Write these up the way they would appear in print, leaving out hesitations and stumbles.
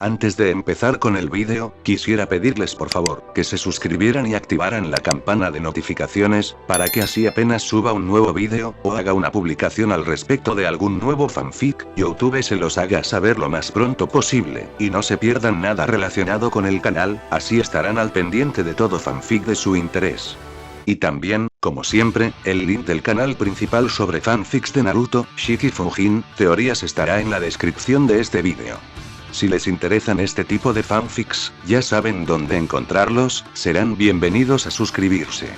Antes de empezar con el vídeo, quisiera pedirles por favor, que se suscribieran y activaran la campana de notificaciones, para que así apenas suba un nuevo vídeo, o haga una publicación al respecto de algún nuevo fanfic, YouTube se los haga saber lo más pronto posible, y no se pierdan nada relacionado con el canal, así estarán al pendiente de todo fanfic de su interés. Y también, como siempre, el link del canal principal sobre fanfics de Naruto, Shiki Fujin, teorías estará en la descripción de este vídeo. Si les interesan este tipo de fanfics, ya saben dónde encontrarlos, serán bienvenidos a suscribirse.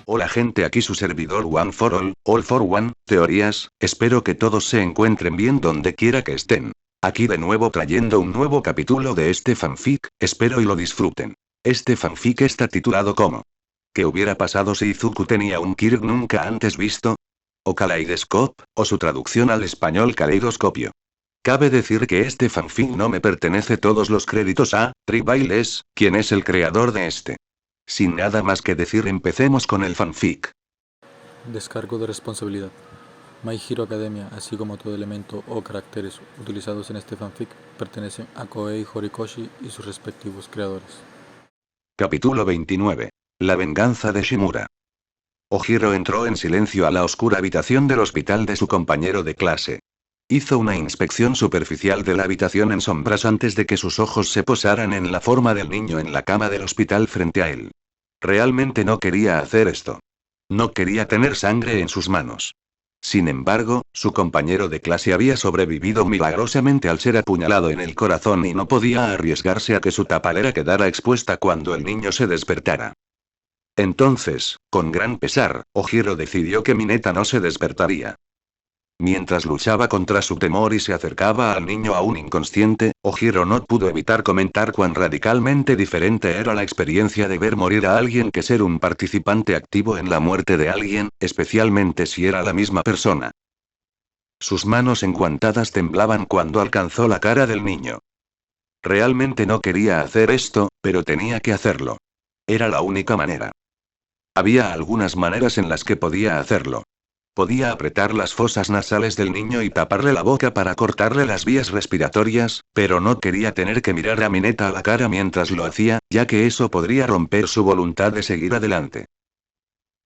Hola gente, aquí su servidor One for All for One, teorías, espero que todos se encuentren bien donde quiera que estén. Aquí de nuevo trayendo un nuevo capítulo de este fanfic, espero y lo disfruten. Este fanfic está titulado como ¿qué hubiera pasado si Izuku tenía un Kirk nunca antes visto? O Kaleidoscope, o su traducción al español caleidoscopio. Cabe decir que este fanfic no me pertenece, todos los créditos a Tribailes, quien es el creador de este. Sin nada más que decir, empecemos con el fanfic. Descargo de responsabilidad. My Hero Academia, así como todo elemento o caracteres utilizados en este fanfic, pertenecen a Koei Horikoshi y sus respectivos creadores. Capítulo 29. La venganza de Shimura. Ojiro entró en silencio a la oscura habitación del hospital de su compañero de clase. Hizo una inspección superficial de la habitación en sombras antes de que sus ojos se posaran en la forma del niño en la cama del hospital frente a él. Realmente no quería hacer esto. No quería tener sangre en sus manos. Sin embargo, su compañero de clase había sobrevivido milagrosamente al ser apuñalado en el corazón y no podía arriesgarse a que su tapalera quedara expuesta cuando el niño se despertara. Entonces, con gran pesar, Ojiro decidió que Mineta no se despertaría. Mientras luchaba contra su temor y se acercaba al niño aún inconsciente, Ojiro no pudo evitar comentar cuán radicalmente diferente era la experiencia de ver morir a alguien que ser un participante activo en la muerte de alguien, especialmente si era la misma persona. Sus manos enguantadas temblaban cuando alcanzó la cara del niño. Realmente no quería hacer esto, pero tenía que hacerlo. Era la única manera. Había algunas maneras en las que podía hacerlo. Podía apretar las fosas nasales del niño y taparle la boca para cortarle las vías respiratorias, pero no quería tener que mirar a Mineta a la cara mientras lo hacía, ya que eso podría romper su voluntad de seguir adelante.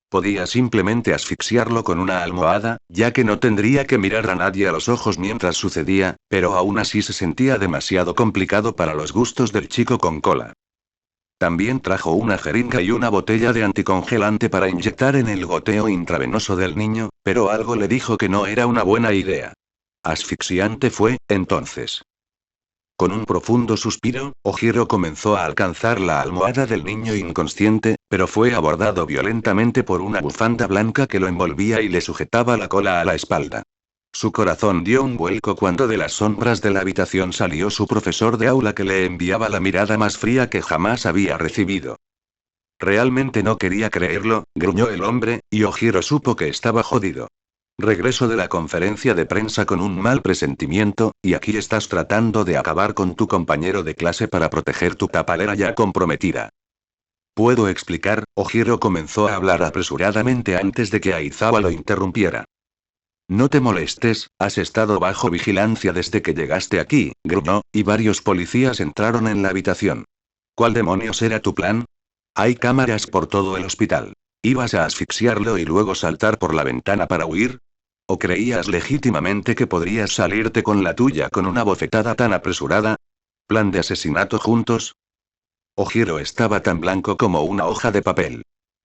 Podía simplemente asfixiarlo con una almohada, ya que no tendría que mirar a nadie a los ojos mientras sucedía, pero aún así se sentía demasiado complicado para los gustos del chico con cola. También trajo una jeringa y una botella de anticongelante para inyectar en el goteo intravenoso del niño, pero algo le dijo que no era una buena idea. Asfixiante fue, entonces. Con un profundo suspiro, Ojiro comenzó a alcanzar la almohada del niño inconsciente, pero fue abordado violentamente por una bufanda blanca que lo envolvía y le sujetaba la cola a la espalda. Su corazón dio un vuelco cuando de las sombras de la habitación salió su profesor de aula, que le enviaba la mirada más fría que jamás había recibido. Realmente no quería creerlo, gruñó el hombre, y Ojiro supo que estaba jodido. Regreso de la conferencia de prensa con un mal presentimiento, y aquí estás tratando de acabar con tu compañero de clase para proteger tu tapalera ya comprometida. ¿Puedo explicar? Ojiro comenzó a hablar apresuradamente antes de que Aizawa lo interrumpiera. No te molestes, has estado bajo vigilancia desde que llegaste aquí, gruñó, y varios policías entraron en la habitación. ¿Cuál demonios era tu plan? Hay cámaras por todo el hospital. ¿Ibas a asfixiarlo y luego saltar por la ventana para huir? ¿O creías legítimamente que podrías salirte con la tuya con una bofetada tan apresurada? ¿Plan de asesinato juntos? Ojiro estaba tan blanco como una hoja de papel.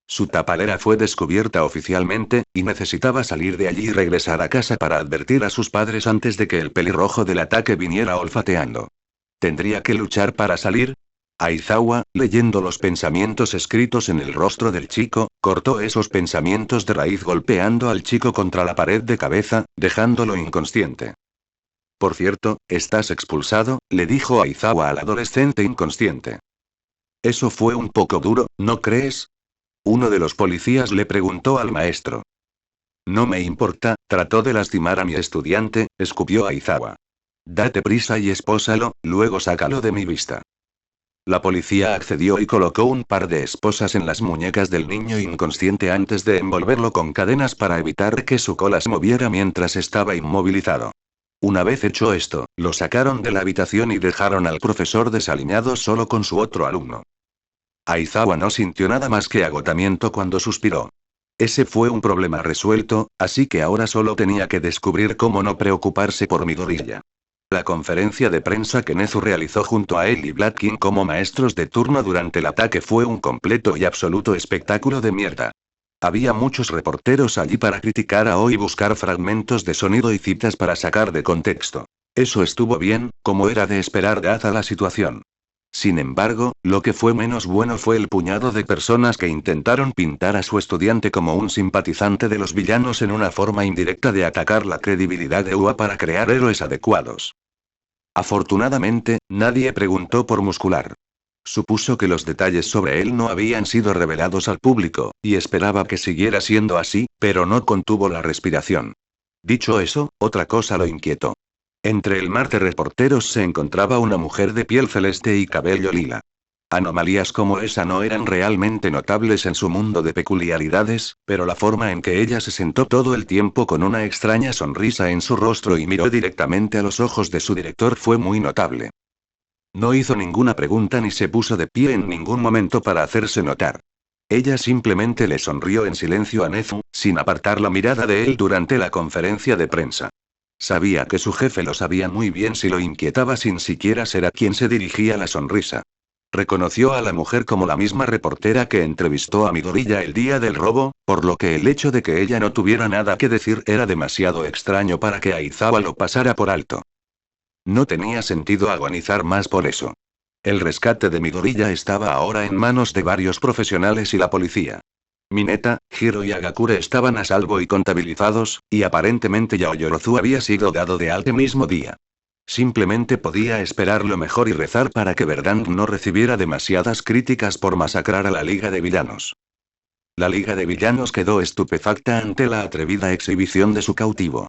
Su tapalera fue descubierta oficialmente, y necesitaba salir de allí y regresar a casa para advertir a sus padres antes de que el pelirrojo del ataque viniera olfateando. ¿Tendría que luchar para salir? Aizawa, leyendo los pensamientos escritos en el rostro del chico, cortó esos pensamientos de raíz golpeando al chico contra la pared de cabeza, dejándolo inconsciente. Por cierto, estás expulsado, le dijo Aizawa al adolescente inconsciente. Eso fue un poco duro, ¿no crees? Uno de los policías le preguntó al maestro. No me importa, trató de lastimar a mi estudiante, escupió Aizawa. Date prisa y espósalo, luego sácalo de mi vista. La policía accedió y colocó un par de esposas en las muñecas del niño inconsciente antes de envolverlo con cadenas para evitar que su cola se moviera mientras estaba inmovilizado. Una vez hecho esto, lo sacaron de la habitación y dejaron al profesor desaliñado solo con su otro alumno. Aizawa no sintió nada más que agotamiento cuando suspiró. Ese fue un problema resuelto, así que ahora solo tenía que descubrir cómo no preocuparse por Midoriya. La conferencia de prensa que Nezu realizó junto a él y Black King como maestros de turno durante el ataque fue un completo y absoluto espectáculo de mierda. Había muchos reporteros allí para criticar a O y buscar fragmentos de sonido y citas para sacar de contexto. Eso estuvo bien, como era de esperar dada la situación. Sin embargo, lo que fue menos bueno fue el puñado de personas que intentaron pintar a su estudiante como un simpatizante de los villanos en una forma indirecta de atacar la credibilidad de UA para crear héroes adecuados. Afortunadamente, nadie preguntó por Muscular. Supuso que los detalles sobre él no habían sido revelados al público, y esperaba que siguiera siendo así, pero no contuvo la respiración. Dicho eso, otra cosa lo inquietó. Entre el mar de reporteros se encontraba una mujer de piel celeste y cabello lila. Anomalías como esa no eran realmente notables en su mundo de peculiaridades, pero la forma en que ella se sentó todo el tiempo con una extraña sonrisa en su rostro y miró directamente a los ojos de su director fue muy notable. No hizo ninguna pregunta ni se puso de pie en ningún momento para hacerse notar. Ella simplemente le sonrió en silencio a Nezu, sin apartar la mirada de él durante la conferencia de prensa. Sabía que su jefe lo sabía muy bien si lo inquietaba sin siquiera ser a quien se dirigía la sonrisa. Reconoció a la mujer como la misma reportera que entrevistó a Midoriya el día del robo, por lo que el hecho de que ella no tuviera nada que decir era demasiado extraño para que Aizawa lo pasara por alto. No tenía sentido agonizar más por eso. El rescate de Midoriya estaba ahora en manos de varios profesionales y la policía. Mineta, Hiro y Agakure estaban a salvo y contabilizados, y aparentemente Yaoyorozu había sido dado de alta el mismo día. Simplemente podía esperar lo mejor y rezar para que Verdant no recibiera demasiadas críticas por masacrar a la Liga de Villanos. La Liga de Villanos quedó estupefacta ante la atrevida exhibición de su cautivo.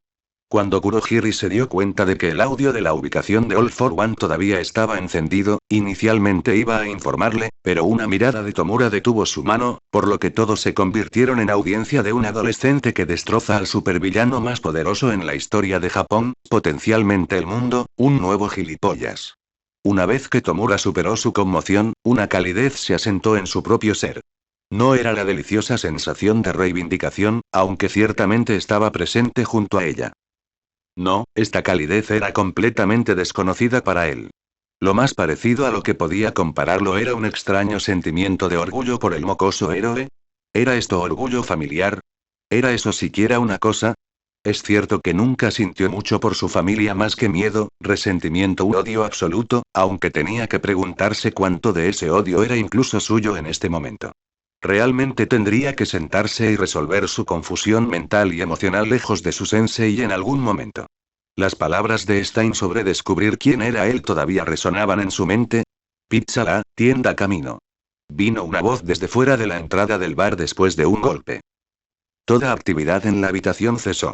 Cuando Kurohiri se dio cuenta de que el audio de la ubicación de All for One todavía estaba encendido, inicialmente iba a informarle, pero una mirada de Tomura detuvo su mano, por lo que todos se convirtieron en audiencia de un adolescente que destroza al supervillano más poderoso en la historia de Japón, potencialmente el mundo, un nuevo gilipollas. Una vez que Tomura superó su conmoción, una calidez se asentó en su propio ser. No era la deliciosa sensación de reivindicación, aunque ciertamente estaba presente junto a ella. No, esta calidez era completamente desconocida para él. Lo más parecido a lo que podía compararlo era un extraño sentimiento de orgullo por el mocoso héroe. ¿Era esto orgullo familiar? ¿Era eso siquiera una cosa? Es cierto que nunca sintió mucho por su familia más que miedo, resentimiento u odio absoluto, aunque tenía que preguntarse cuánto de ese odio era incluso suyo en este momento. Realmente tendría que sentarse y resolver su confusión mental y emocional lejos de su sensei en algún momento. Las palabras de Stein sobre descubrir quién era él todavía resonaban en su mente. Pizza la tienda camino. Vino una voz desde fuera de la entrada del bar después de un golpe. Toda actividad en la habitación cesó.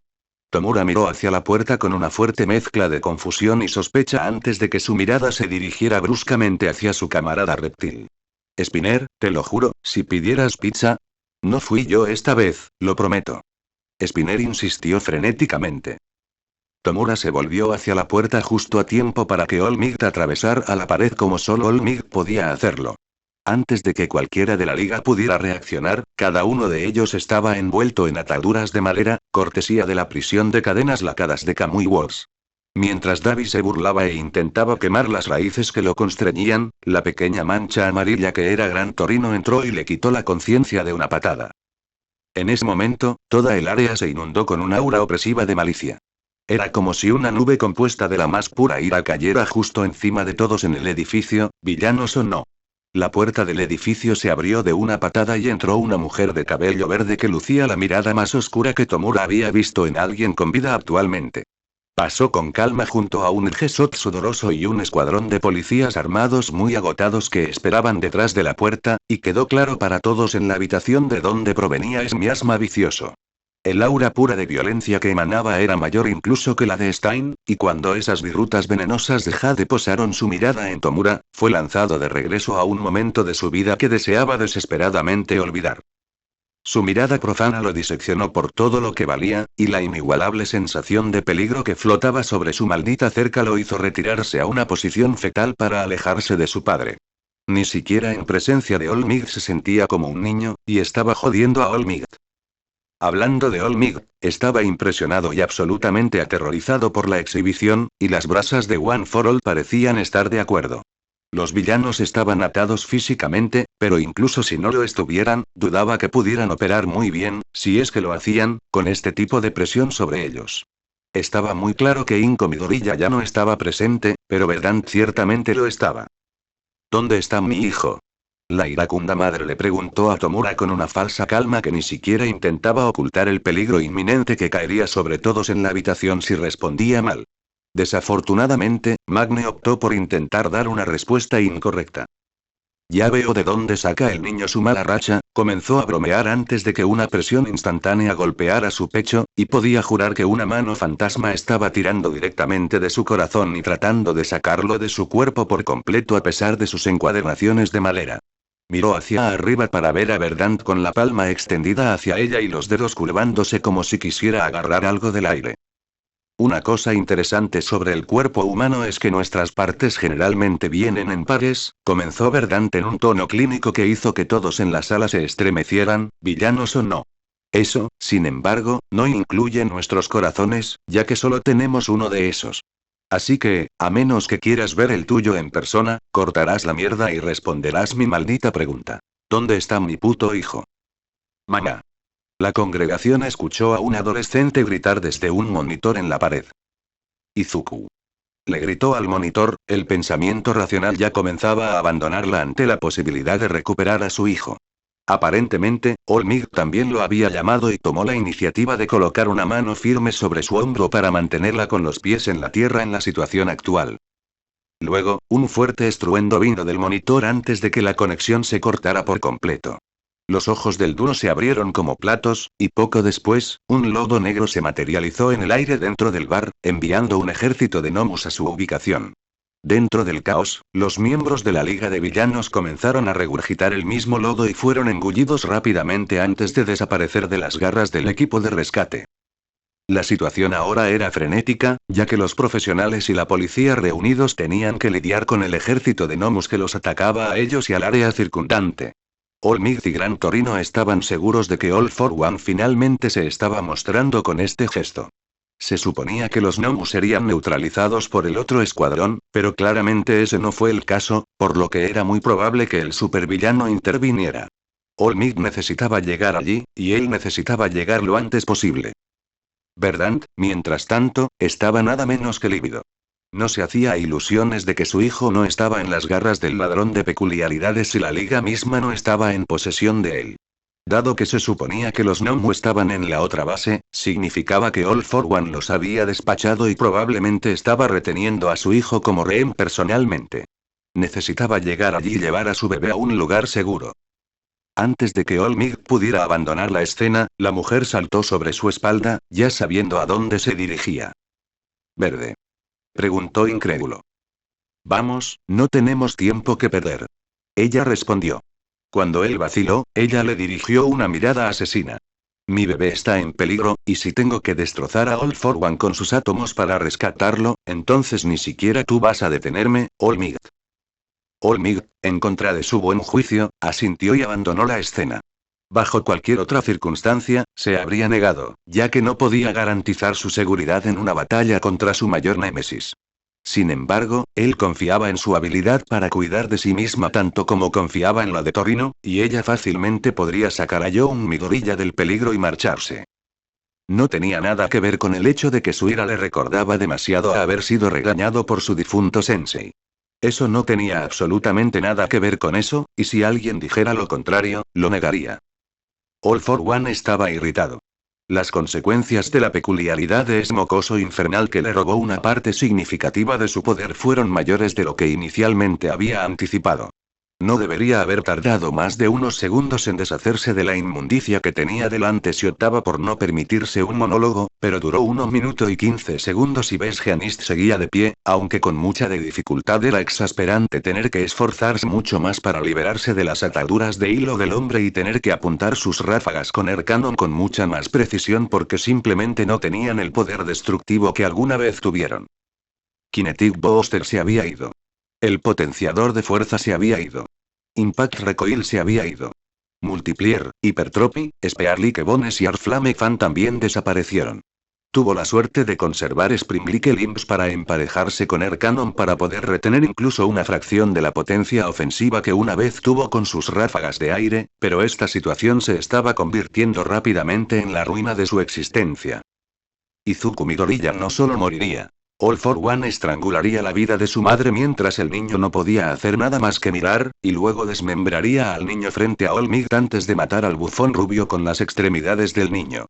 Tomura miró hacia la puerta con una fuerte mezcla de confusión y sospecha antes de que su mirada se dirigiera bruscamente hacia su camarada reptil. Spinner, te lo juro, si pidieras pizza. No fui yo esta vez, lo prometo. Spinner insistió frenéticamente. Tomura se volvió hacia la puerta justo a tiempo para que All Might atravesara la pared como solo All Might podía hacerlo. Antes de que cualquiera de la liga pudiera reaccionar, cada uno de ellos estaba envuelto en ataduras de madera, cortesía de la prisión de cadenas lacadas de Kamui Wars. Mientras Davi se burlaba e intentaba quemar las raíces que lo constreñían, la pequeña mancha amarilla que era Gran Torino entró y le quitó la conciencia de una patada. En ese momento, toda el área se inundó con un aura opresiva de malicia. Era como si una nube compuesta de la más pura ira cayera justo encima de todos en el edificio, villanos o no. La puerta del edificio se abrió de una patada y entró una mujer de cabello verde que lucía la mirada más oscura que Tomura había visto en alguien con vida actualmente. Pasó con calma junto a un Gesot sudoroso y un escuadrón de policías armados muy agotados que esperaban detrás de la puerta, y quedó claro para todos en la habitación de donde provenía ese miasma vicioso. El aura pura de violencia que emanaba era mayor incluso que la de Stein, y cuando esas virutas venenosas de Jade posaron su mirada en Tomura, fue lanzado de regreso a un momento de su vida que deseaba desesperadamente olvidar. Su mirada profana lo diseccionó por todo lo que valía, y la inigualable sensación de peligro que flotaba sobre su maldita cerca lo hizo retirarse a una posición fetal para alejarse de su padre. Ni siquiera en presencia de Olmig se sentía como un niño, y estaba jodiendo a Olmig. Hablando de Olmig, estaba impresionado y absolutamente aterrorizado por la exhibición, y las brasas de One for All parecían estar de acuerdo. Los villanos estaban atados físicamente, pero incluso si no lo estuvieran, dudaba que pudieran operar muy bien, si es que lo hacían, con este tipo de presión sobre ellos. Estaba muy claro que Inko Midoriya ya no estaba presente, pero Verdant ciertamente lo estaba. ¿Dónde está mi hijo? La iracunda madre le preguntó a Tomura con una falsa calma que ni siquiera intentaba ocultar el peligro inminente que caería sobre todos en la habitación si respondía mal. Desafortunadamente, Magne optó por intentar dar una respuesta incorrecta. Ya veo de dónde saca el niño su mala racha, comenzó a bromear antes de que una presión instantánea golpeara su pecho, y podía jurar que una mano fantasma estaba tirando directamente de su corazón y tratando de sacarlo de su cuerpo por completo a pesar de sus encuadernaciones de madera. Miró hacia arriba para ver a Verdant con la palma extendida hacia ella y los dedos curvándose como si quisiera agarrar algo del aire. Una cosa interesante sobre el cuerpo humano es que nuestras partes generalmente vienen en pares, comenzó Verdant en un tono clínico que hizo que todos en la sala se estremecieran, villanos o no. Eso, sin embargo, no incluye nuestros corazones, ya que solo tenemos uno de esos. Así que, a menos que quieras ver el tuyo en persona, cortarás la mierda y responderás mi maldita pregunta. ¿Dónde está mi puto hijo? Mamá. La congregación escuchó a un adolescente gritar desde un monitor en la pared. Izuku. Le gritó al monitor, el pensamiento racional ya comenzaba a abandonarla ante la posibilidad de recuperar a su hijo. Aparentemente, Olmig también lo había llamado y tomó la iniciativa de colocar una mano firme sobre su hombro para mantenerla con los pies en la tierra en la situación actual. Luego, un fuerte estruendo vino del monitor antes de que la conexión se cortara por completo. Los ojos del dúo se abrieron como platos, y poco después, un lodo negro se materializó en el aire dentro del bar, enviando un ejército de gnomus a su ubicación. Dentro del caos, los miembros de la Liga de Villanos comenzaron a regurgitar el mismo lodo y fueron engullidos rápidamente antes de desaparecer de las garras del equipo de rescate. La situación ahora era frenética, ya que los profesionales y la policía reunidos tenían que lidiar con el ejército de gnomus que los atacaba a ellos y al área circundante. Olmig y Gran Torino estaban seguros de que All for One finalmente se estaba mostrando con este gesto. Se suponía que los gnomus serían neutralizados por el otro escuadrón, pero claramente ese no fue el caso, por lo que era muy probable que el supervillano interviniera. Olmig necesitaba llegar allí, y él necesitaba llegar lo antes posible. Verdant, mientras tanto, estaba nada menos que lívido. No se hacía ilusiones de que su hijo no estaba en las garras del ladrón de peculiaridades y la liga misma no estaba en posesión de él. Dado que se suponía que los Gnomu estaban en la otra base, significaba que All for One los había despachado y probablemente estaba reteniendo a su hijo como rehén personalmente. Necesitaba llegar allí y llevar a su bebé a un lugar seguro. Antes de que Olmig pudiera abandonar la escena, la mujer saltó sobre su espalda, ya sabiendo a dónde se dirigía. ¿Verde? Preguntó incrédulo. Vamos, no tenemos tiempo que perder. Ella respondió. Cuando él vaciló, ella le dirigió una mirada asesina. Mi bebé está en peligro, y si tengo que destrozar a All for One con sus átomos para rescatarlo, entonces ni siquiera tú vas a detenerme, Olmig. Olmig, en contra de su buen juicio, asintió y abandonó la escena. Bajo cualquier otra circunstancia, se habría negado, ya que no podía garantizar su seguridad en una batalla contra su mayor némesis. Sin embargo, él confiaba en su habilidad para cuidar de sí misma tanto como confiaba en la de Torino, y ella fácilmente podría sacar a Young Midoriya del peligro y marcharse. No tenía nada que ver con el hecho de que su ira le recordaba demasiado a haber sido regañado por su difunto sensei. Eso no tenía absolutamente nada que ver con eso, y si alguien dijera lo contrario, lo negaría. All for One estaba irritado. Las consecuencias de la peculiaridad de ese mocoso infernal que le robó una parte significativa de su poder fueron mayores de lo que inicialmente había anticipado. No debería haber tardado más de unos segundos en deshacerse de la inmundicia que tenía delante si optaba por no permitirse un monólogo, pero duró 1 minuto y 15 segundos y Besgeanist seguía de pie, aunque con mucha de dificultad. Era exasperante tener que esforzarse mucho más para liberarse de las ataduras de hilo del hombre y tener que apuntar sus ráfagas con Air Cannon con mucha más precisión porque simplemente no tenían el poder destructivo que alguna vez tuvieron. Kinetic Booster se había ido. El potenciador de fuerza se había ido. Impact Recoil se había ido. Multiplier, Hypertrophy, Spearlike Bones y Artflame Fan también desaparecieron. Tuvo la suerte de conservar Springlike Limbs para emparejarse con Air Cannon para poder retener incluso una fracción de la potencia ofensiva que una vez tuvo con sus ráfagas de aire, pero esta situación se estaba convirtiendo rápidamente en la ruina de su existencia. Izuku Midoriya no solo moriría. All for One estrangularía la vida de su madre mientras el niño no podía hacer nada más que mirar, y luego desmembraría al niño frente a All Might antes de matar al bufón rubio con las extremidades del niño.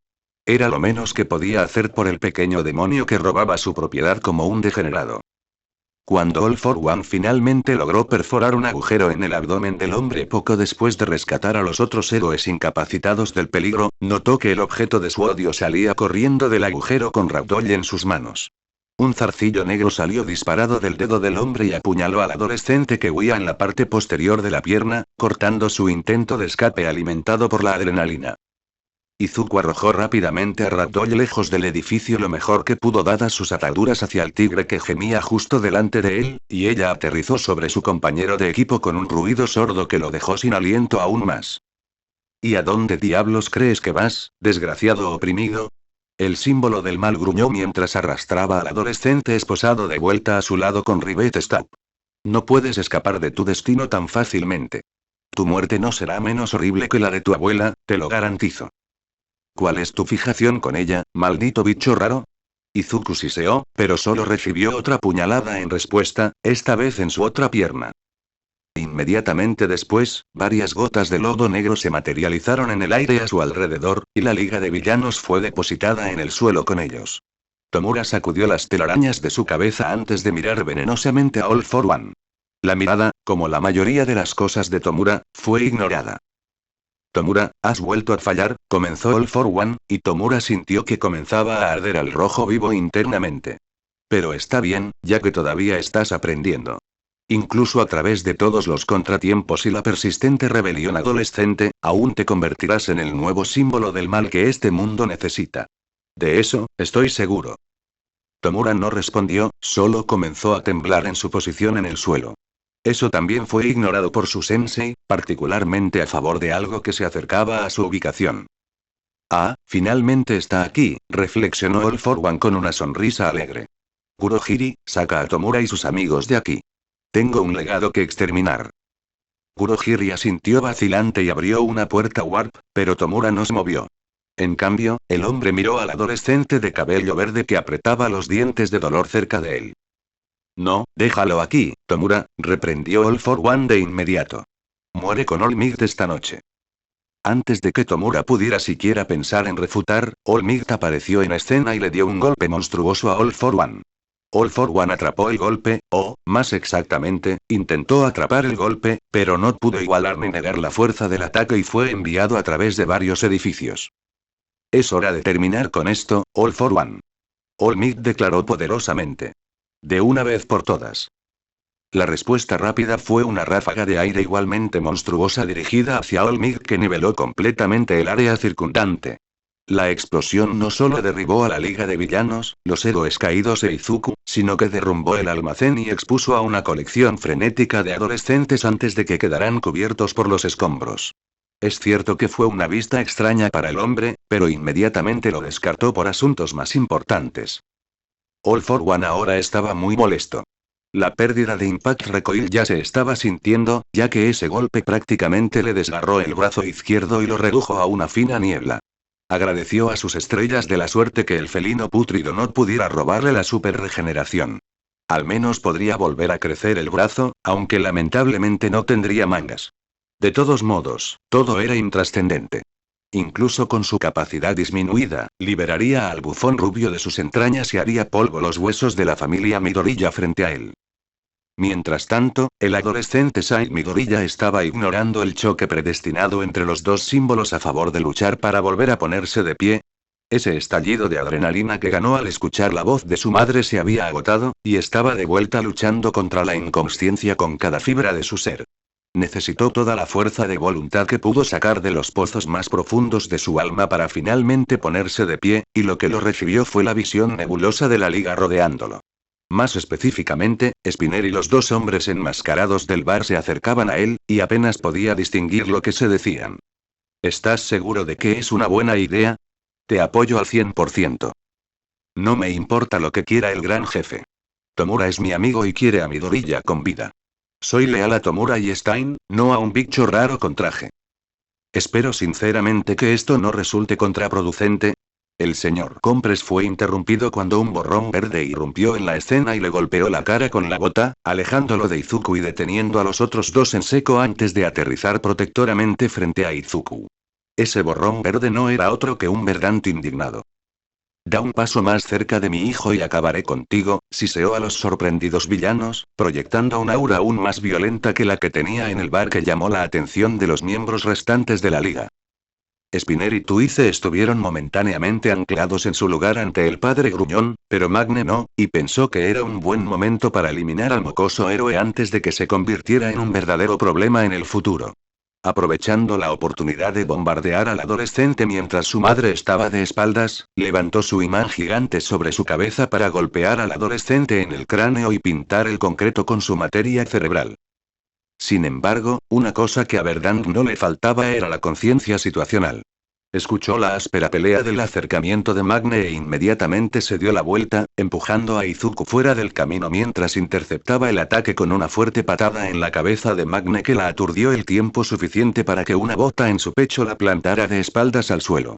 Era lo menos que podía hacer por el pequeño demonio que robaba su propiedad como un degenerado. Cuando All for One finalmente logró perforar un agujero en el abdomen del hombre poco después de rescatar a los otros héroes incapacitados del peligro, notó que el objeto de su odio salía corriendo del agujero con Ragdoll en sus manos. Un zarcillo negro salió disparado del dedo del hombre y apuñaló al adolescente que huía en la parte posterior de la pierna, cortando su intento de escape alimentado por la adrenalina. Izuku arrojó rápidamente a Ragdoll lejos del edificio lo mejor que pudo dadas sus ataduras hacia el tigre que gemía justo delante de él, y ella aterrizó sobre su compañero de equipo con un ruido sordo que lo dejó sin aliento aún más. ¿Y a dónde diablos crees que vas, desgraciado oprimido? El símbolo del mal gruñó mientras arrastraba al adolescente esposado de vuelta a su lado con Rivet Stab. No puedes escapar de tu destino tan fácilmente. Tu muerte no será menos horrible que la de tu abuela, te lo garantizo. ¿Cuál es tu fijación con ella, maldito bicho raro? Izuku siseó, pero solo recibió otra puñalada en respuesta, esta vez en su otra pierna. Inmediatamente después, varias gotas de lodo negro se materializaron en el aire a su alrededor, y la liga de villanos fue depositada en el suelo con ellos. Tomura sacudió las telarañas de su cabeza antes de mirar venenosamente a All for One. La mirada, como la mayoría de las cosas de Tomura, fue ignorada. Tomura, has vuelto a fallar, comenzó All for One, y Tomura sintió que comenzaba a arder al rojo vivo internamente. Pero está bien, ya que todavía estás aprendiendo. Incluso a través de todos los contratiempos y la persistente rebelión adolescente, aún te convertirás en el nuevo símbolo del mal que este mundo necesita. De eso, estoy seguro. Tomura no respondió, solo comenzó a temblar en su posición en el suelo. Eso también fue ignorado por su sensei, particularmente a favor de algo que se acercaba a su ubicación. Ah, finalmente está aquí, reflexionó All for One con una sonrisa alegre. Kurohiri, saca a Tomura y sus amigos de aquí. Tengo un legado que exterminar. Kurohiri asintió vacilante y abrió una puerta warp, pero Tomura no se movió. En cambio, el hombre miró al adolescente de cabello verde que apretaba los dientes de dolor cerca de él. No, déjalo aquí, Tomura, reprendió All for One de inmediato. Muere con All Might esta noche. Antes de que Tomura pudiera siquiera pensar en refutar, All Might apareció en escena y le dio un golpe monstruoso a All for One. All for One atrapó el golpe, o, más exactamente, intentó atrapar el golpe, pero no pudo igualar ni negar la fuerza del ataque y fue enviado a través de varios edificios. Es hora de terminar con esto, All for One. All Might declaró poderosamente. De una vez por todas. La respuesta rápida fue una ráfaga de aire igualmente monstruosa dirigida hacia All Might que niveló completamente el área circundante. La explosión no solo derribó a la Liga de Villanos, los héroes caídos e Izuku, sino que derrumbó el almacén y expuso a una colección frenética de adolescentes antes de que quedaran cubiertos por los escombros. Es cierto que fue una vista extraña para el hombre, pero inmediatamente lo descartó por asuntos más importantes. All for One ahora estaba muy molesto. La pérdida de Impact Recoil ya se estaba sintiendo, ya que ese golpe prácticamente le desgarró el brazo izquierdo y lo redujo a una fina niebla. Agradeció a sus estrellas de la suerte que el felino pútrido no pudiera robarle la super regeneración. Al menos podría volver a crecer el brazo, aunque lamentablemente no tendría mangas. De todos modos, todo era intrascendente. Incluso con su capacidad disminuida, liberaría al bufón rubio de sus entrañas y haría polvo los huesos de la familia Midoriya frente a él. Mientras tanto, el adolescente Sae Midoriya estaba ignorando el choque predestinado entre los dos símbolos a favor de luchar para volver a ponerse de pie. Ese estallido de adrenalina que ganó al escuchar la voz de su madre se había agotado, y estaba de vuelta luchando contra la inconsciencia con cada fibra de su ser. Necesitó toda la fuerza de voluntad que pudo sacar de los pozos más profundos de su alma para finalmente ponerse de pie, y lo que lo recibió fue la visión nebulosa de la liga rodeándolo. Más específicamente, Spinner y los dos hombres enmascarados del bar se acercaban a él, y apenas podía distinguir lo que se decían. ¿Estás seguro de que es una buena idea? Te apoyo al 100%. No me importa lo que quiera el gran jefe. Tomura es mi amigo y quiere a Midoriya con vida. Soy leal a Tomura y Stein, no a un bicho raro con traje. Espero sinceramente que esto no resulte contraproducente. El señor Compres fue interrumpido cuando un borrón verde irrumpió en la escena y le golpeó la cara con la bota, alejándolo de Izuku y deteniendo a los otros dos en seco antes de aterrizar protectoramente frente a Izuku. Ese borrón verde no era otro que un Verdant indignado. Da un paso más cerca de mi hijo y acabaré contigo, siseó a los sorprendidos villanos, proyectando un aura aún más violenta que la que tenía en el bar que llamó la atención de los miembros restantes de la liga. Spinner y Tuice estuvieron momentáneamente anclados en su lugar ante el padre gruñón, pero Magne no, y pensó que era un buen momento para eliminar al mocoso héroe antes de que se convirtiera en un verdadero problema en el futuro. Aprovechando la oportunidad de bombardear al adolescente mientras su madre estaba de espaldas, levantó su imán gigante sobre su cabeza para golpear al adolescente en el cráneo y pintar el concreto con su materia cerebral. Sin embargo, una cosa que a Verdant no le faltaba era la conciencia situacional. Escuchó la áspera pelea del acercamiento de Magne e inmediatamente se dio la vuelta, empujando a Izuku fuera del camino mientras interceptaba el ataque con una fuerte patada en la cabeza de Magne que la aturdió el tiempo suficiente para que una bota en su pecho la plantara de espaldas al suelo.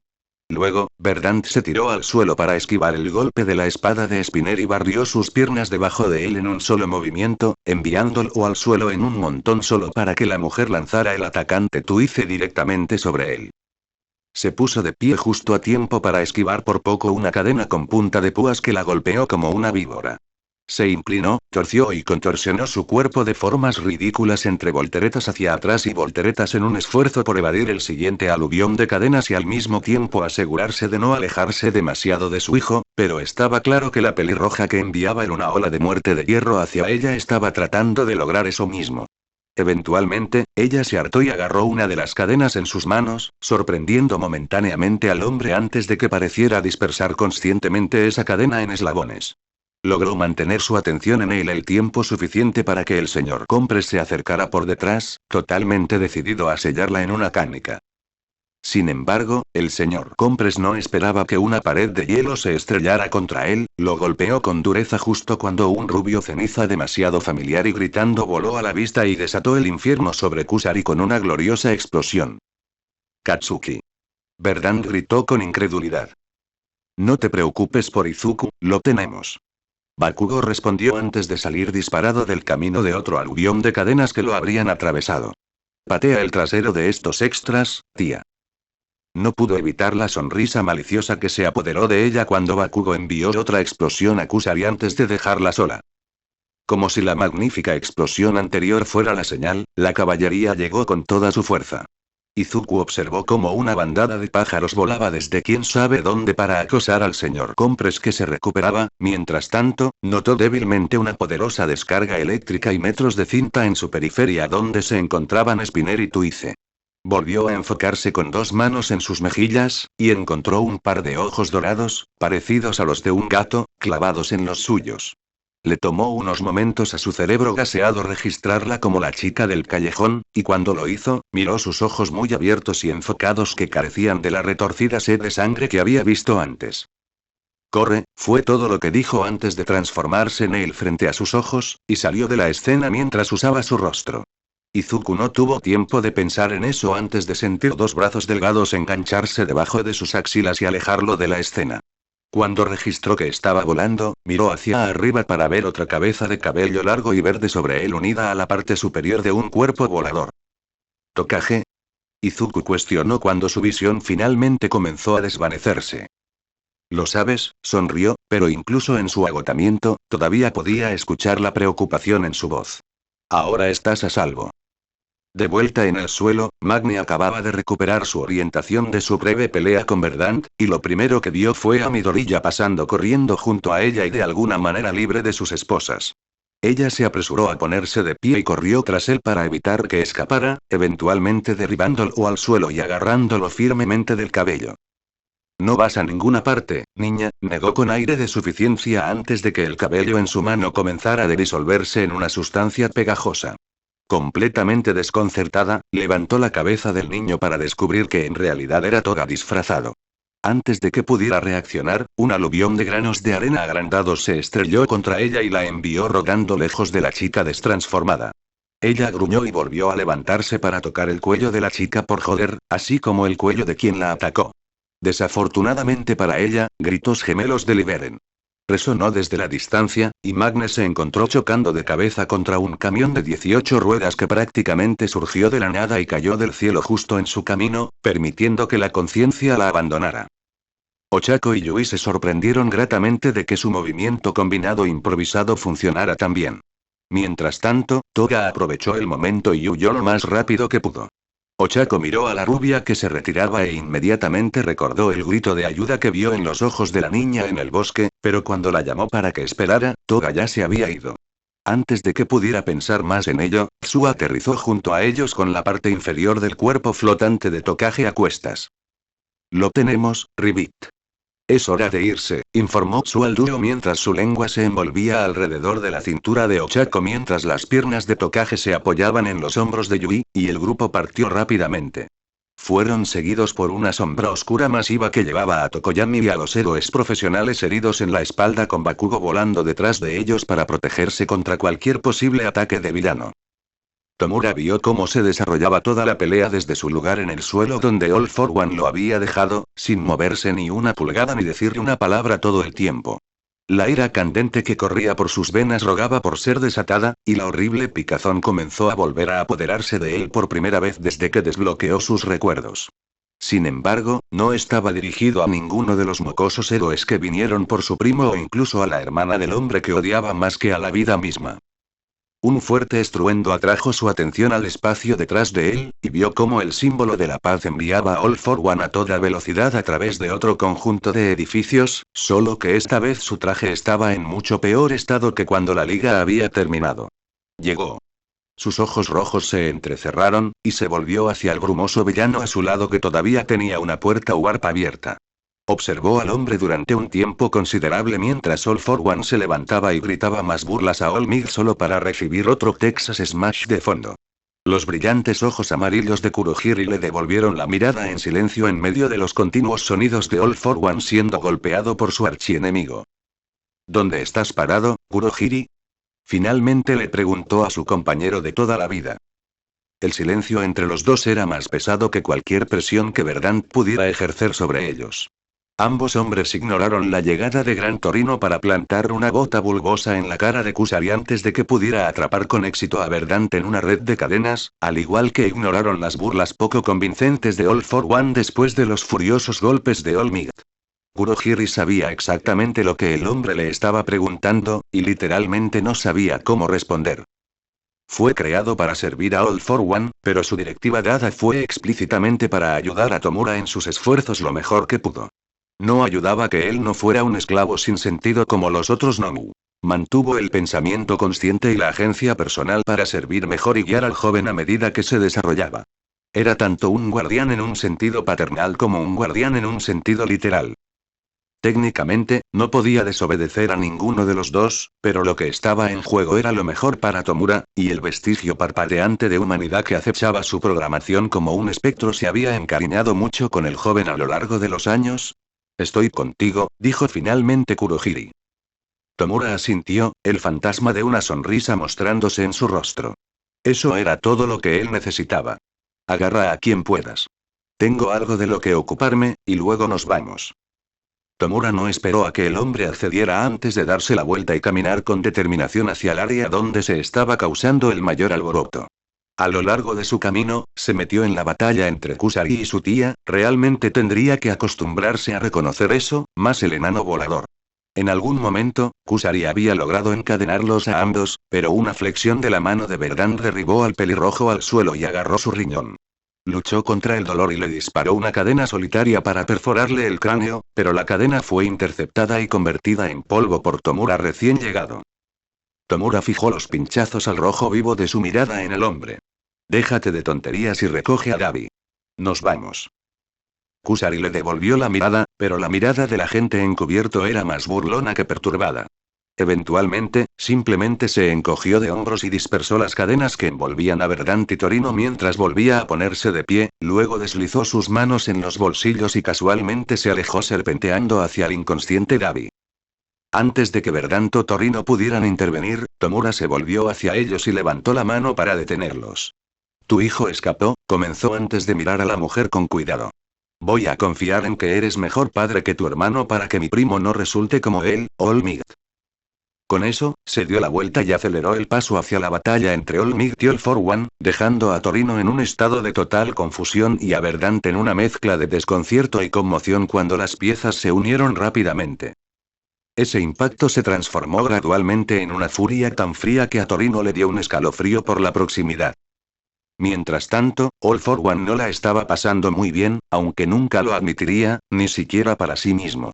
Luego, Verdant se tiró al suelo para esquivar el golpe de la espada de Spinner y barrió sus piernas debajo de él en un solo movimiento, enviándolo al suelo en un montón solo para que la mujer lanzara el atacante Tuice directamente sobre él. Se puso de pie justo a tiempo para esquivar por poco una cadena con punta de púas que la golpeó como una víbora. Se inclinó, torció y contorsionó su cuerpo de formas ridículas entre volteretas hacia atrás y volteretas en un esfuerzo por evadir el siguiente aluvión de cadenas y al mismo tiempo asegurarse de no alejarse demasiado de su hijo, pero estaba claro que la pelirroja que enviaba en una ola de muerte de hierro hacia ella estaba tratando de lograr eso mismo. Eventualmente, ella se hartó y agarró una de las cadenas en sus manos, sorprendiendo momentáneamente al hombre antes de que pareciera dispersar conscientemente esa cadena en eslabones. Logró mantener su atención en él el tiempo suficiente para que el señor Compres se acercara por detrás, totalmente decidido a sellarla en una cánica. Sin embargo, el señor Compres no esperaba que una pared de hielo se estrellara contra él, lo golpeó con dureza justo cuando un rubio ceniza demasiado familiar y gritando voló a la vista y desató el infierno sobre Kusari con una gloriosa explosión. Katsuki. Verdant gritó con incredulidad. No te preocupes por Izuku, lo tenemos. Bakugo respondió antes de salir disparado del camino de otro aluvión de cadenas que lo habrían atravesado. Patea el trasero de estos extras, tía. No pudo evitar la sonrisa maliciosa que se apoderó de ella cuando Bakugo envió otra explosión a Kusari antes de dejarla sola. Como si la magnífica explosión anterior fuera la señal, la caballería llegó con toda su fuerza. Izuku observó cómo una bandada de pájaros volaba desde quién sabe dónde para acosar al señor Compres que se recuperaba, mientras tanto, notó débilmente una poderosa descarga eléctrica y metros de cinta en su periferia donde se encontraban Spinner y Tuice. Volvió a enfocarse con dos manos en sus mejillas, y encontró un par de ojos dorados, parecidos a los de un gato, clavados en los suyos. Le tomó unos momentos a su cerebro gaseado registrarla como la chica del callejón, y cuando lo hizo, miró sus ojos muy abiertos y enfocados que carecían de la retorcida sed de sangre que había visto antes. Corre, fue todo lo que dijo antes de transformarse en él frente a sus ojos, y salió de la escena mientras usaba su rostro. Izuku no tuvo tiempo de pensar en eso antes de sentir dos brazos delgados engancharse debajo de sus axilas y alejarlo de la escena. Cuando registró que estaba volando, miró hacia arriba para ver otra cabeza de cabello largo y verde sobre él unida a la parte superior de un cuerpo volador. ¿Tokage? Izuku cuestionó cuando su visión finalmente comenzó a desvanecerse. Lo sabes, sonrió, pero incluso en su agotamiento, todavía podía escuchar la preocupación en su voz. Ahora estás a salvo. De vuelta en el suelo, Magni acababa de recuperar su orientación de su breve pelea con Verdant, y lo primero que vio fue a Midorilla pasando corriendo junto a ella y de alguna manera libre de sus esposas. Ella se apresuró a ponerse de pie y corrió tras él para evitar que escapara, eventualmente derribándolo al suelo y agarrándolo firmemente del cabello. No vas a ninguna parte, niña, negó con aire de suficiencia antes de que el cabello en su mano comenzara a disolverse en una sustancia pegajosa. Completamente desconcertada, levantó la cabeza del niño para descubrir que en realidad era Toga disfrazado. Antes de que pudiera reaccionar, un aluvión de granos de arena agrandados se estrelló contra ella y la envió rodando lejos de la chica destransformada. Ella gruñó y volvió a levantarse para tocar el cuello de la chica por joder, así como el cuello de quien la atacó. Desafortunadamente para ella, gritos gemelos deliberen. Resonó desde la distancia, y Magne se encontró chocando de cabeza contra un camión de 18 ruedas que prácticamente surgió de la nada y cayó del cielo justo en su camino, permitiendo que la conciencia la abandonara. Ochako y Yui se sorprendieron gratamente de que su movimiento combinado improvisado funcionara tan bien. Mientras tanto, Toga aprovechó el momento y huyó lo más rápido que pudo. Ochako miró a la rubia que se retiraba e inmediatamente recordó el grito de ayuda que vio en los ojos de la niña en el bosque, pero cuando la llamó para que esperara, Toga ya se había ido. Antes de que pudiera pensar más en ello, Tsu aterrizó junto a ellos con la parte inferior del cuerpo flotante de Tokage a cuestas. Lo tenemos, Ribbit. Es hora de irse, informó Tsu al dúo mientras su lengua se envolvía alrededor de la cintura de Ochako mientras las piernas de Tokage se apoyaban en los hombros de Yui, y el grupo partió rápidamente. Fueron seguidos por una sombra oscura masiva que llevaba a Tokoyami y a los héroes profesionales heridos en la espalda con Bakugo volando detrás de ellos para protegerse contra cualquier posible ataque de villano. Tomura vio cómo se desarrollaba toda la pelea desde su lugar en el suelo donde All for One lo había dejado, sin moverse ni una pulgada ni decirle una palabra todo el tiempo. La ira candente que corría por sus venas rogaba por ser desatada, y la horrible picazón comenzó a volver a apoderarse de él por primera vez desde que desbloqueó sus recuerdos. Sin embargo, no estaba dirigido a ninguno de los mocosos héroes que vinieron por su primo o incluso a la hermana del hombre que odiaba más que a la vida misma. Un fuerte estruendo atrajo su atención al espacio detrás de él, y vio cómo el símbolo de la paz enviaba a All for One a toda velocidad a través de otro conjunto de edificios, solo que esta vez su traje estaba en mucho peor estado que cuando la liga había terminado. Llegó. Sus ojos rojos se entrecerraron, y se volvió hacia el brumoso villano a su lado que todavía tenía una puerta warp abierta. Observó al hombre durante un tiempo considerable mientras All for One se levantaba y gritaba más burlas a All Might solo para recibir otro Texas Smash de fondo. Los brillantes ojos amarillos de Kurohiri le devolvieron la mirada en silencio en medio de los continuos sonidos de All for One siendo golpeado por su archienemigo. ¿Dónde estás parado, Kurohiri? Finalmente le preguntó a su compañero de toda la vida. El silencio entre los dos era más pesado que cualquier presión que Verdant pudiera ejercer sobre ellos. Ambos hombres ignoraron la llegada de Gran Torino para plantar una gota bulbosa en la cara de Kusari antes de que pudiera atrapar con éxito a Verdant en una red de cadenas, al igual que ignoraron las burlas poco convincentes de All for One después de los furiosos golpes de All Might. Kurohiri sabía exactamente lo que el hombre le estaba preguntando, y literalmente no sabía cómo responder. Fue creado para servir a All for One, pero su directiva dada fue explícitamente para ayudar a Tomura en sus esfuerzos lo mejor que pudo. No ayudaba que él no fuera un esclavo sin sentido como los otros Nomu. Mantuvo el pensamiento consciente y la agencia personal para servir mejor y guiar al joven a medida que se desarrollaba. Era tanto un guardián en un sentido paternal como un guardián en un sentido literal. Técnicamente, no podía desobedecer a ninguno de los dos, pero lo que estaba en juego era lo mejor para Tomura, y el vestigio parpadeante de humanidad que acechaba su programación como un espectro se había encariñado mucho con el joven a lo largo de los años. Estoy contigo, dijo finalmente Kurohiri. Tomura asintió, el fantasma de una sonrisa mostrándose en su rostro. Eso era todo lo que él necesitaba. Agarra a quien puedas. Tengo algo de lo que ocuparme, y luego nos vamos. Tomura no esperó a que el hombre accediera antes de darse la vuelta y caminar con determinación hacia el área donde se estaba causando el mayor alboroto. A lo largo de su camino, se metió en la batalla entre Kusari y su tía, realmente tendría que acostumbrarse a reconocer eso, más el enano volador. En algún momento, Kusari había logrado encadenarlos a ambos, pero una flexión de la mano de Verdant derribó al pelirrojo al suelo y agarró su riñón. Luchó contra el dolor y le disparó una cadena solitaria para perforarle el cráneo, pero la cadena fue interceptada y convertida en polvo por Tomura recién llegado. Tomura fijó los pinchazos al rojo vivo de su mirada en el hombre. Déjate de tonterías y recoge a Dabi. Nos vamos. Kusari le devolvió la mirada, pero la mirada del agente encubierto era más burlona que perturbada. Eventualmente, simplemente se encogió de hombros y dispersó las cadenas que envolvían a Verdant y Torino mientras volvía a ponerse de pie, luego deslizó sus manos en los bolsillos y casualmente se alejó serpenteando hacia el inconsciente Dabi. Antes de que Verdant o Torino pudieran intervenir, Tomura se volvió hacia ellos y levantó la mano para detenerlos. Tu hijo escapó, comenzó antes de mirar a la mujer con cuidado. Voy a confiar en que eres mejor padre que tu hermano para que mi primo no resulte como él, Olmigt. Con eso, se dio la vuelta y aceleró el paso hacia la batalla entre Olmigt y All for One, dejando a Torino en un estado de total confusión y a Verdant en una mezcla de desconcierto y conmoción cuando las piezas se unieron rápidamente. Ese impacto se transformó gradualmente en una furia tan fría que a Torino le dio un escalofrío por la proximidad. Mientras tanto, All for One no la estaba pasando muy bien, aunque nunca lo admitiría, ni siquiera para sí mismo.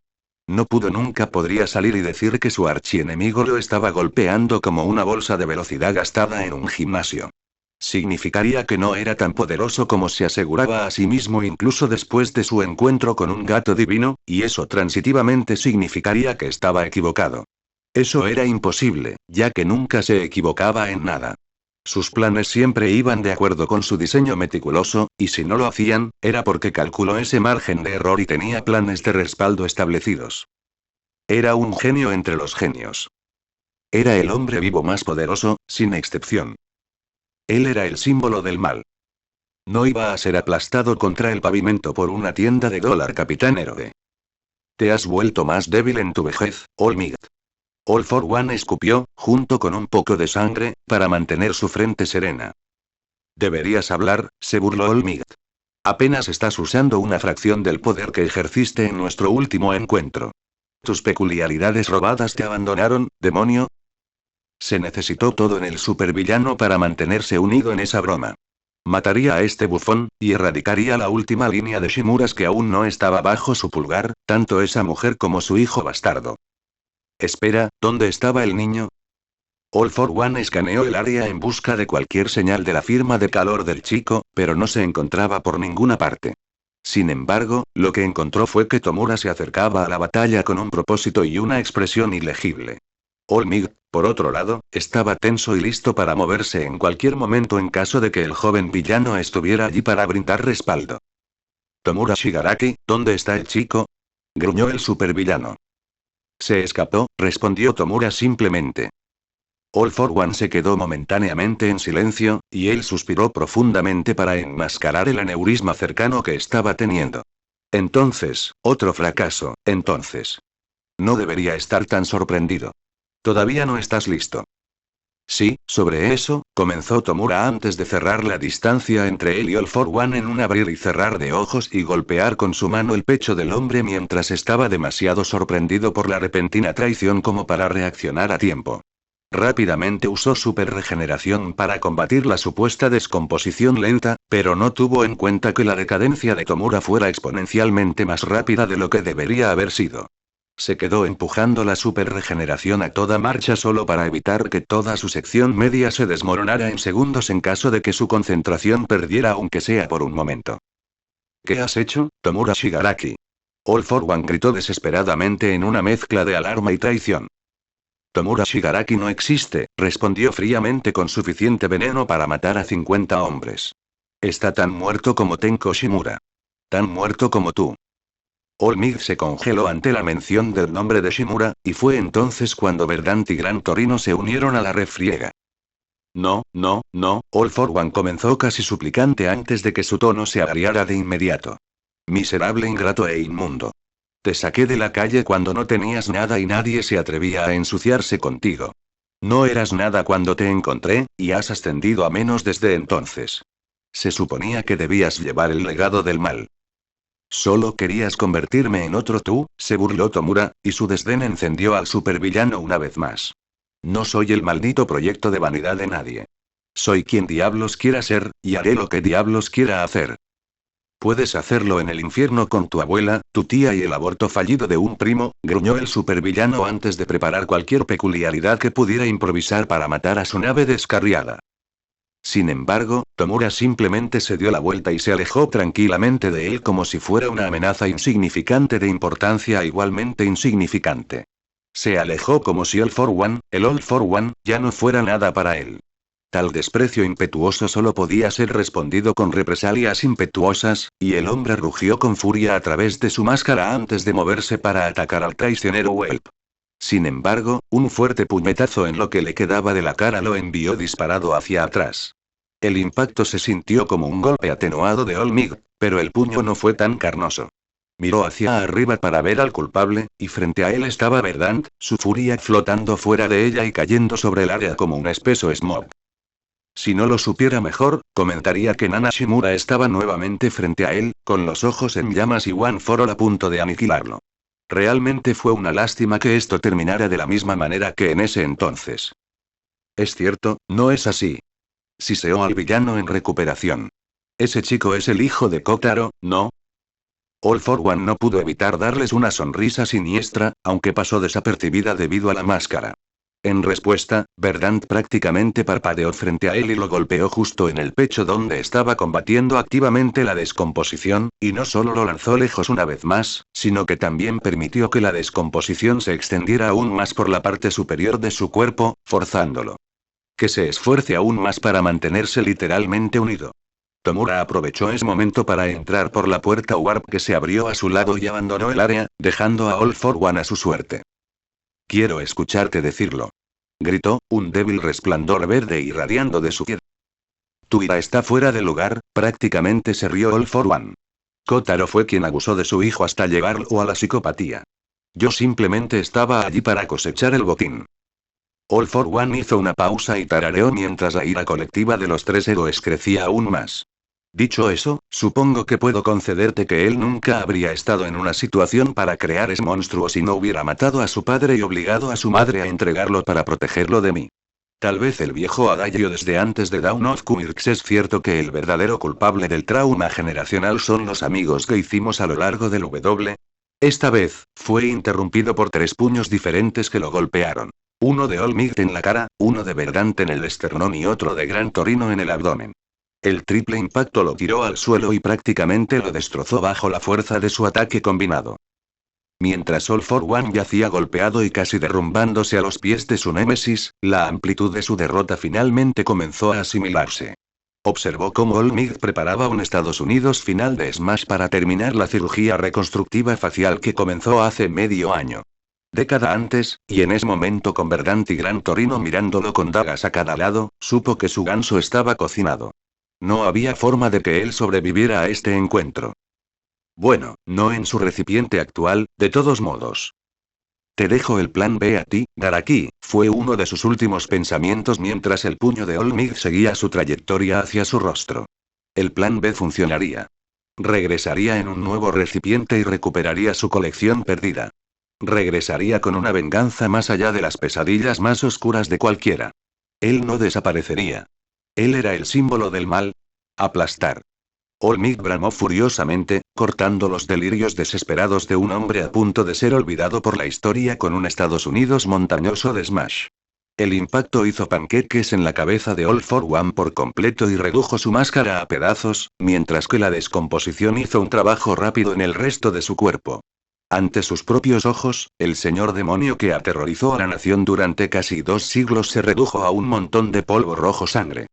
Nunca podría salir y decir que su archienemigo lo estaba golpeando como una bolsa de velocidad gastada en un gimnasio. Significaría que no era tan poderoso como se aseguraba a sí mismo incluso después de su encuentro con un gato divino, y eso transitivamente significaría que estaba equivocado. Eso era imposible, ya que nunca se equivocaba en nada. Sus planes siempre iban de acuerdo con su diseño meticuloso, y si no lo hacían, era porque calculó ese margen de error y tenía planes de respaldo establecidos. Era un genio entre los genios. Era el hombre vivo más poderoso, sin excepción. Él era el símbolo del mal. No iba a ser aplastado contra el pavimento por una tienda de dólar capitán héroe. Te has vuelto más débil en tu vejez, Olmigt. All for One escupió, junto con un poco de sangre, para mantener su frente serena. Deberías hablar, se burló Olmigt. Apenas estás usando una fracción del poder que ejerciste en nuestro último encuentro. Tus peculiaridades robadas te abandonaron, demonio. Se necesitó todo en el supervillano para mantenerse unido en esa broma. Mataría a este bufón, y erradicaría la última línea de Shimuras que aún no estaba bajo su pulgar, tanto esa mujer como su hijo bastardo. Espera, ¿dónde estaba el niño? All for One escaneó el área en busca de cualquier señal de la firma de calor del chico, pero no se encontraba por ninguna parte. Sin embargo, lo que encontró fue que Tomura se acercaba a la batalla con un propósito y una expresión ilegible. Olmigt, por otro lado, estaba tenso y listo para moverse en cualquier momento en caso de que el joven villano estuviera allí para brindar respaldo. Tomura Shigaraki, ¿dónde está el chico? Gruñó el supervillano. Se escapó, respondió Tomura simplemente. All for One se quedó momentáneamente en silencio, y él suspiró profundamente para enmascarar el aneurisma cercano que estaba teniendo. Entonces, otro fracaso, entonces. No debería estar tan sorprendido. Todavía no estás listo. Sí, sobre eso, comenzó Tomura antes de cerrar la distancia entre él y All for One en un abrir y cerrar de ojos y golpear con su mano el pecho del hombre mientras estaba demasiado sorprendido por la repentina traición como para reaccionar a tiempo. Rápidamente usó superregeneración para combatir la supuesta descomposición lenta, pero no tuvo en cuenta que la decadencia de Tomura fuera exponencialmente más rápida de lo que debería haber sido. Se quedó empujando la superregeneración a toda marcha solo para evitar que toda su sección media se desmoronara en segundos en caso de que su concentración perdiera aunque sea por un momento. ¿Qué has hecho, Tomura Shigaraki? All for One gritó desesperadamente en una mezcla de alarma y traición. Tomura Shigaraki no existe, respondió fríamente con suficiente veneno para matar a 50 hombres. Está tan muerto como Tenko Shimura. Tan muerto como tú. Olmigt se congeló ante la mención del nombre de Shimura, y fue entonces cuando Verdant y Gran Torino se unieron a la refriega. No, no, no, All for One comenzó casi suplicante antes de que su tono se agriara de inmediato. Miserable, ingrato e inmundo. Te saqué de la calle cuando no tenías nada y nadie se atrevía a ensuciarse contigo. No eras nada cuando te encontré, y has ascendido a menos desde entonces. Se suponía que debías llevar el legado del mal. Solo querías convertirme en otro tú, se burló Tomura, y su desdén encendió al supervillano una vez más. No soy el maldito proyecto de vanidad de nadie. Soy quien diablos quiera ser, y haré lo que diablos quiera hacer. Puedes hacerlo en el infierno con tu abuela, tu tía y el aborto fallido de un primo, gruñó el supervillano antes de preparar cualquier peculiaridad que pudiera improvisar para matar a su nave descarriada. Sin embargo, Tomura simplemente se dio la vuelta y se alejó tranquilamente de él como si fuera una amenaza insignificante de importancia igualmente insignificante. Se alejó como si el All for One, ya no fuera nada para él. Tal desprecio impetuoso solo podía ser respondido con represalias impetuosas, y el hombre rugió con furia a través de su máscara antes de moverse para atacar al traicionero Whelp. Sin embargo, un fuerte puñetazo en lo que le quedaba de la cara lo envió disparado hacia atrás. El impacto se sintió como un golpe atenuado de Olmig, pero el puño no fue tan carnoso. Miró hacia arriba para ver al culpable, y frente a él estaba Verdant, su furia flotando fuera de ella y cayendo sobre el área como un espeso smog. Si no lo supiera mejor, comentaría que Nana Shimura estaba nuevamente frente a él, con los ojos en llamas y One for All a punto de aniquilarlo. Realmente fue una lástima que esto terminara de la misma manera que en ese entonces. Es cierto, no es así. Siseó al villano en recuperación. Ese chico es el hijo de Kotaro, ¿no? All for One no pudo evitar darles una sonrisa siniestra, aunque pasó desapercibida debido a la máscara. En respuesta, Verdant prácticamente parpadeó frente a él y lo golpeó justo en el pecho donde estaba combatiendo activamente la descomposición, y no solo lo lanzó lejos una vez más, sino que también permitió que la descomposición se extendiera aún más por la parte superior de su cuerpo, forzándolo. Que se esfuerce aún más para mantenerse literalmente unido. Tomura aprovechó ese momento para entrar por la puerta warp que se abrió a su lado y abandonó el área, dejando a All for One a su suerte. Quiero escucharte decirlo. Gritó, un débil resplandor verde irradiando de su piel. Tu ira está fuera de lugar, prácticamente se rió All for One. Kotaro fue quien abusó de su hijo hasta llevarlo a la psicopatía. Yo simplemente estaba allí para cosechar el botín. All for One hizo una pausa y tarareó mientras la ira colectiva de los tres héroes crecía aún más. Dicho eso, supongo que puedo concederte que él nunca habría estado en una situación para crear ese monstruo si no hubiera matado a su padre y obligado a su madre a entregarlo para protegerlo de mí. Tal vez el viejo adagio desde antes de Dawn of Quirks es cierto que el verdadero culpable del trauma generacional son los amigos que hicimos a lo largo del W. Esta vez, fue interrumpido por tres puños diferentes que lo golpearon. Uno de Olmigt en la cara, uno de Verdant en el esternón y otro de Gran Torino en el abdomen. El triple impacto lo tiró al suelo y prácticamente lo destrozó bajo la fuerza de su ataque combinado. Mientras All for One yacía golpeado y casi derrumbándose a los pies de su némesis, la amplitud de su derrota finalmente comenzó a asimilarse. Observó cómo Olmigt preparaba un Estados Unidos final de Smash para terminar la cirugía reconstructiva facial que comenzó hace medio año. Década antes, y en ese momento con Verdant y Gran Torino mirándolo con dagas a cada lado, supo que su ganso estaba cocinado. No había forma de que él sobreviviera a este encuentro. Bueno, no en su recipiente actual, de todos modos. Te dejo el plan B a ti, Garaki, fue uno de sus últimos pensamientos mientras el puño de Olmigt seguía su trayectoria hacia su rostro. El plan B funcionaría. Regresaría en un nuevo recipiente y recuperaría su colección perdida. Regresaría con una venganza más allá de las pesadillas más oscuras de cualquiera. Él no desaparecería. Él era el símbolo del mal. Aplastar. Olmigt bramó furiosamente, cortando los delirios desesperados de un hombre a punto de ser olvidado por la historia con un Estados Unidos montañoso de Smash. El impacto hizo panqueques en la cabeza de All for One por completo y redujo su máscara a pedazos, mientras que la descomposición hizo un trabajo rápido en el resto de su cuerpo. Ante sus propios ojos, el señor demonio que aterrorizó a la nación durante casi 2 siglos se redujo a un montón de polvo rojo sangre.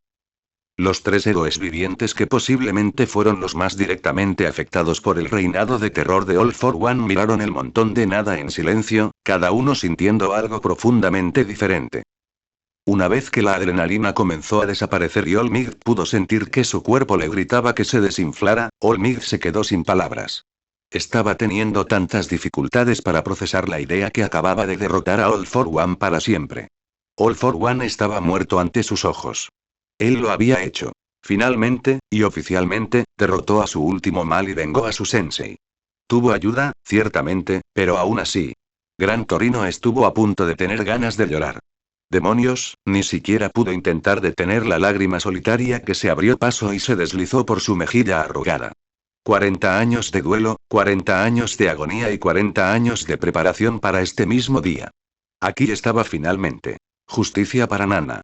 Los tres héroes vivientes que posiblemente fueron los más directamente afectados por el reinado de terror de All for One miraron el montón de nada en silencio, cada uno sintiendo algo profundamente diferente. Una vez que la adrenalina comenzó a desaparecer y Olmigt pudo sentir que su cuerpo le gritaba que se desinflara, Olmigt se quedó sin palabras. Estaba teniendo tantas dificultades para procesar la idea que acababa de derrotar a All for One para siempre. All for One estaba muerto ante sus ojos. Él lo había hecho. Finalmente, y oficialmente, derrotó a su último mal y vengó a su sensei. Tuvo ayuda, ciertamente, pero aún así. Gran Torino estuvo a punto de tener ganas de llorar. Demonios, ni siquiera pudo intentar detener la lágrima solitaria que se abrió paso y se deslizó por su mejilla arrugada. 40 años de duelo, 40 años de agonía y 40 años de preparación para este mismo día. Aquí estaba finalmente. Justicia para Nana.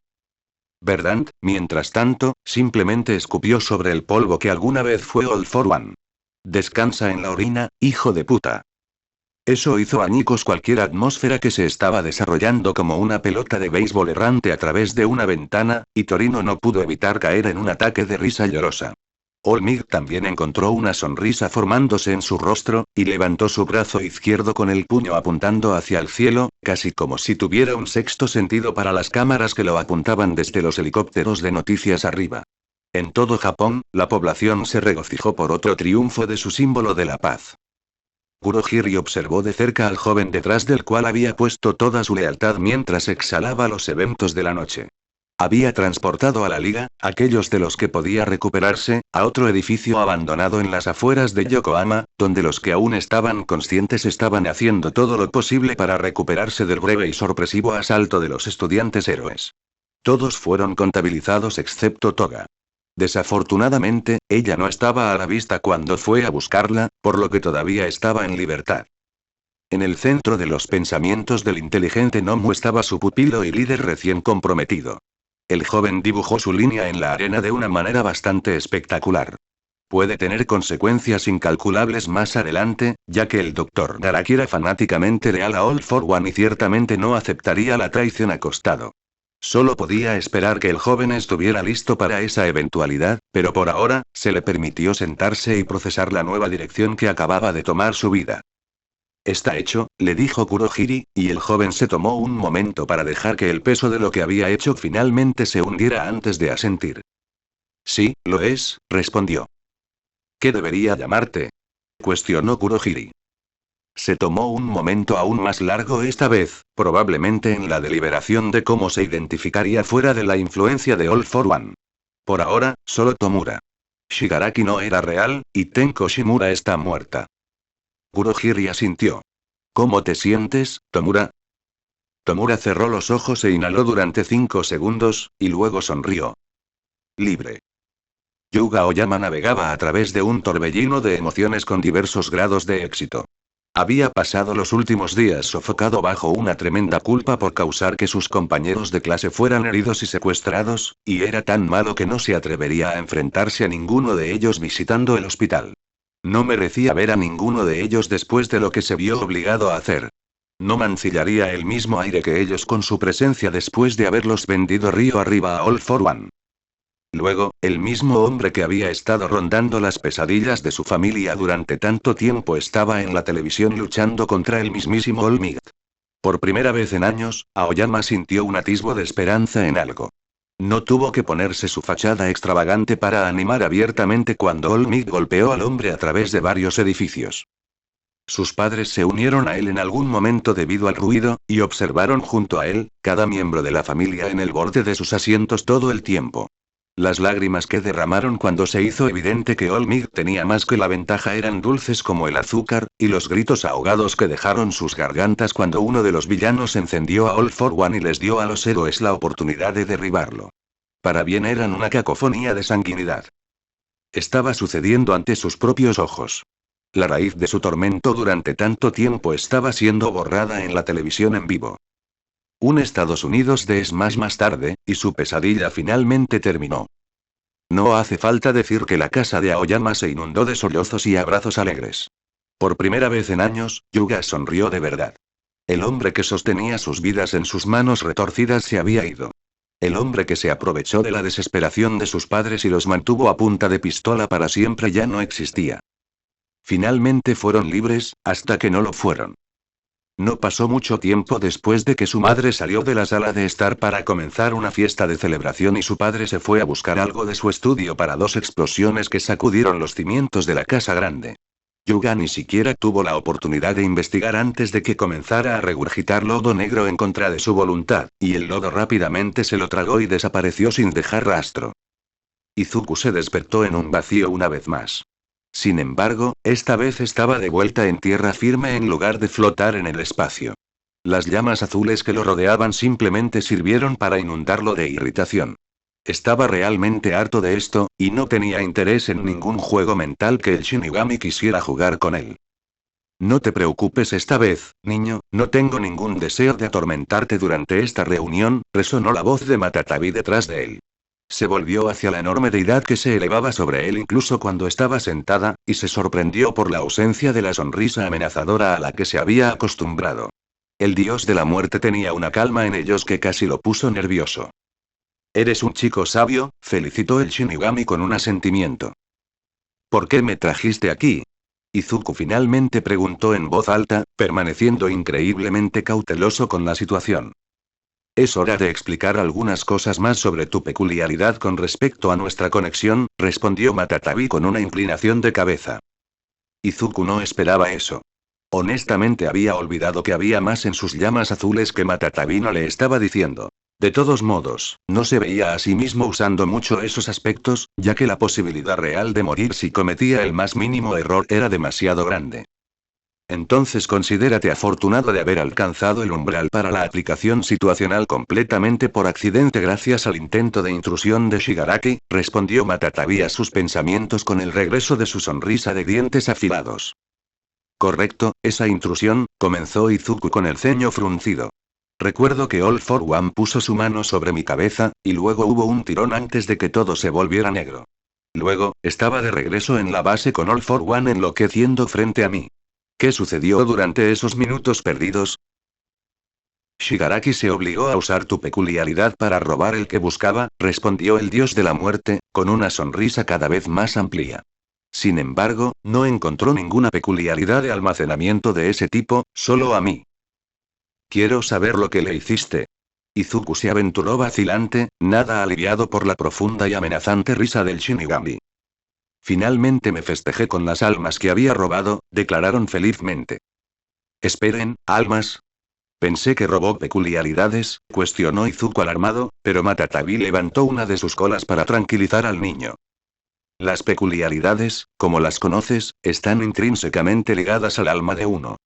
Verdant, mientras tanto, simplemente escupió sobre el polvo que alguna vez fue All for One. Descansa en la orina, hijo de puta. Eso hizo añicos cualquier atmósfera que se estaba desarrollando como una pelota de béisbol errante a través de una ventana, y Torino no pudo evitar caer en un ataque de risa llorosa. Olmig también encontró una sonrisa formándose en su rostro, y levantó su brazo izquierdo con el puño apuntando hacia el cielo, casi como si tuviera un sexto sentido para las cámaras que lo apuntaban desde los helicópteros de noticias arriba. En todo Japón, la población se regocijó por otro triunfo de su símbolo de la paz. Kurohiri observó de cerca al joven detrás del cual había puesto toda su lealtad mientras exhalaba los eventos de la noche. Había transportado a la Liga, aquellos de los que podía recuperarse, a otro edificio abandonado en las afueras de Yokohama, donde los que aún estaban conscientes estaban haciendo todo lo posible para recuperarse del breve y sorpresivo asalto de los estudiantes héroes. Todos fueron contabilizados excepto Toga. Desafortunadamente, ella no estaba a la vista cuando fue a buscarla, por lo que todavía estaba en libertad. En el centro de los pensamientos del inteligente Nomu estaba su pupilo y líder recién comprometido. El joven dibujó su línea en la arena de una manera bastante espectacular. Puede tener consecuencias incalculables más adelante, ya que el Dr. Garaki era fanáticamente leal a All for One y ciertamente no aceptaría la traición acostado. Solo podía esperar que el joven estuviera listo para esa eventualidad, pero por ahora, se le permitió sentarse y procesar la nueva dirección que acababa de tomar su vida. Está hecho, le dijo Kurohiri, y el joven se tomó un momento para dejar que el peso de lo que había hecho finalmente se hundiera antes de asentir. Sí, lo es, respondió. ¿Qué debería llamarte? Cuestionó Kurohiri. Se tomó un momento aún más largo esta vez, probablemente en la deliberación de cómo se identificaría fuera de la influencia de All for One. Por ahora, solo Tomura. Shigaraki no era real, y Tenko Shimura está muerta. Kurohiri asintió. ¿Cómo te sientes, Tomura? Tomura cerró los ojos e inhaló durante 5 segundos, y luego sonrió. Libre. Yuga Oyama navegaba a través de un torbellino de emociones con diversos grados de éxito. Había pasado los últimos días sofocado bajo una tremenda culpa por causar que sus compañeros de clase fueran heridos y secuestrados, y era tan malo que no se atrevería a enfrentarse a ninguno de ellos visitando el hospital. No merecía ver a ninguno de ellos después de lo que se vio obligado a hacer. No mancillaría el mismo aire que ellos con su presencia después de haberlos vendido río arriba a All for One. Luego, el mismo hombre que había estado rondando las pesadillas de su familia durante tanto tiempo estaba en la televisión luchando contra el mismísimo All Might. Por primera vez en años, Aoyama sintió un atisbo de esperanza en algo. No tuvo que ponerse su fachada extravagante para animar abiertamente cuando All Might golpeó al hombre a través de varios edificios. Sus padres se unieron a él en algún momento debido al ruido, y observaron junto a él, cada miembro de la familia en el borde de sus asientos todo el tiempo. Las lágrimas que derramaron cuando se hizo evidente que All Might tenía más que la ventaja eran dulces como el azúcar, y los gritos ahogados que dejaron sus gargantas cuando uno de los villanos encendió a All for One y les dio a los héroes la oportunidad de derribarlo. Para bien eran una cacofonía de sanguinidad. Estaba sucediendo ante sus propios ojos. La raíz de su tormento durante tanto tiempo estaba siendo borrada en la televisión en vivo. Un Estados Unidos de Smash más tarde, y su pesadilla finalmente terminó. No hace falta decir que la casa de Aoyama se inundó de sollozos y abrazos alegres. Por primera vez en años, Yuga sonrió de verdad. El hombre que sostenía sus vidas en sus manos retorcidas se había ido. El hombre que se aprovechó de la desesperación de sus padres y los mantuvo a punta de pistola para siempre ya no existía. Finalmente fueron libres, hasta que no lo fueron. No pasó mucho tiempo después de que su madre salió de la sala de estar para comenzar una fiesta de celebración y su padre se fue a buscar algo de su estudio para 2 explosiones que sacudieron los cimientos de la casa grande. Yuga ni siquiera tuvo la oportunidad de investigar antes de que comenzara a regurgitar lodo negro en contra de su voluntad, y el lodo rápidamente se lo tragó y desapareció sin dejar rastro. Izuku se despertó en un vacío una vez más. Sin embargo, esta vez estaba de vuelta en tierra firme en lugar de flotar en el espacio. Las llamas azules que lo rodeaban simplemente sirvieron para inundarlo de irritación. Estaba realmente harto de esto, y no tenía interés en ningún juego mental que el Shinigami quisiera jugar con él. No te preocupes esta vez, niño, no tengo ningún deseo de atormentarte durante esta reunión, resonó la voz de Matatabi detrás de él. Se volvió hacia la enorme deidad que se elevaba sobre él incluso cuando estaba sentada, y se sorprendió por la ausencia de la sonrisa amenazadora a la que se había acostumbrado. El dios de la muerte tenía una calma en ellos que casi lo puso nervioso. Eres un chico sabio, felicitó el Shinigami con un asentimiento. ¿Por qué me trajiste aquí? Izuku finalmente preguntó en voz alta, permaneciendo increíblemente cauteloso con la situación. Es hora de explicar algunas cosas más sobre tu peculiaridad con respecto a nuestra conexión, respondió Matatabi con una inclinación de cabeza. Izuku no esperaba eso. Honestamente había olvidado que había más en sus llamas azules que Matatabi no le estaba diciendo. De todos modos, no se veía a sí mismo usando mucho esos aspectos, ya que la posibilidad real de morir si cometía el más mínimo error era demasiado grande. Entonces considérate afortunado de haber alcanzado el umbral para la aplicación situacional completamente por accidente gracias al intento de intrusión de Shigaraki, respondió Matatabi a sus pensamientos con el regreso de su sonrisa de dientes afilados. Correcto, esa intrusión, comenzó Izuku con el ceño fruncido. Recuerdo que All for One puso su mano sobre mi cabeza, y luego hubo un tirón antes de que todo se volviera negro. Luego, estaba de regreso en la base con All for One enloqueciendo frente a mí. ¿Qué sucedió durante esos minutos perdidos? Shigaraki se obligó a usar tu peculiaridad para robar el que buscaba, respondió el dios de la muerte, con una sonrisa cada vez más amplia. Sin embargo, no encontró ninguna peculiaridad de almacenamiento de ese tipo, solo a mí. Quiero saber lo que le hiciste. Izuku se aventuró vacilante, nada aliviado por la profunda y amenazante risa del Shinigami. Finalmente me festejé con las almas que había robado, declararon felizmente. Esperen, ¿almas? Pensé que robó peculiaridades, cuestionó Izuku alarmado, pero Matatabi levantó una de sus colas para tranquilizar al niño. Las peculiaridades, como las conoces, están intrínsecamente ligadas al alma de uno.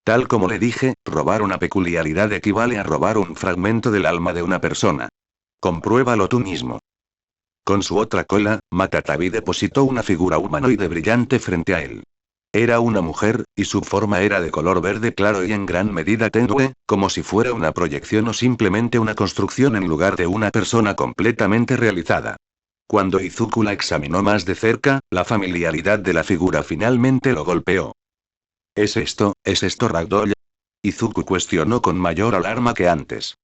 Tal como le dije, robar una peculiaridad equivale a robar un fragmento del alma de una persona. Compruébalo tú mismo. Con su otra cola, Matatabi depositó una figura humanoide brillante frente a él. Era una mujer, y su forma era de color verde claro y en gran medida tenue, como si fuera una proyección o simplemente una construcción en lugar de una persona completamente realizada. Cuando Izuku la examinó más de cerca, la familiaridad de la figura finalmente lo golpeó. ¿Es esto Ragdoll? Izuku cuestionó con mayor alarma que antes.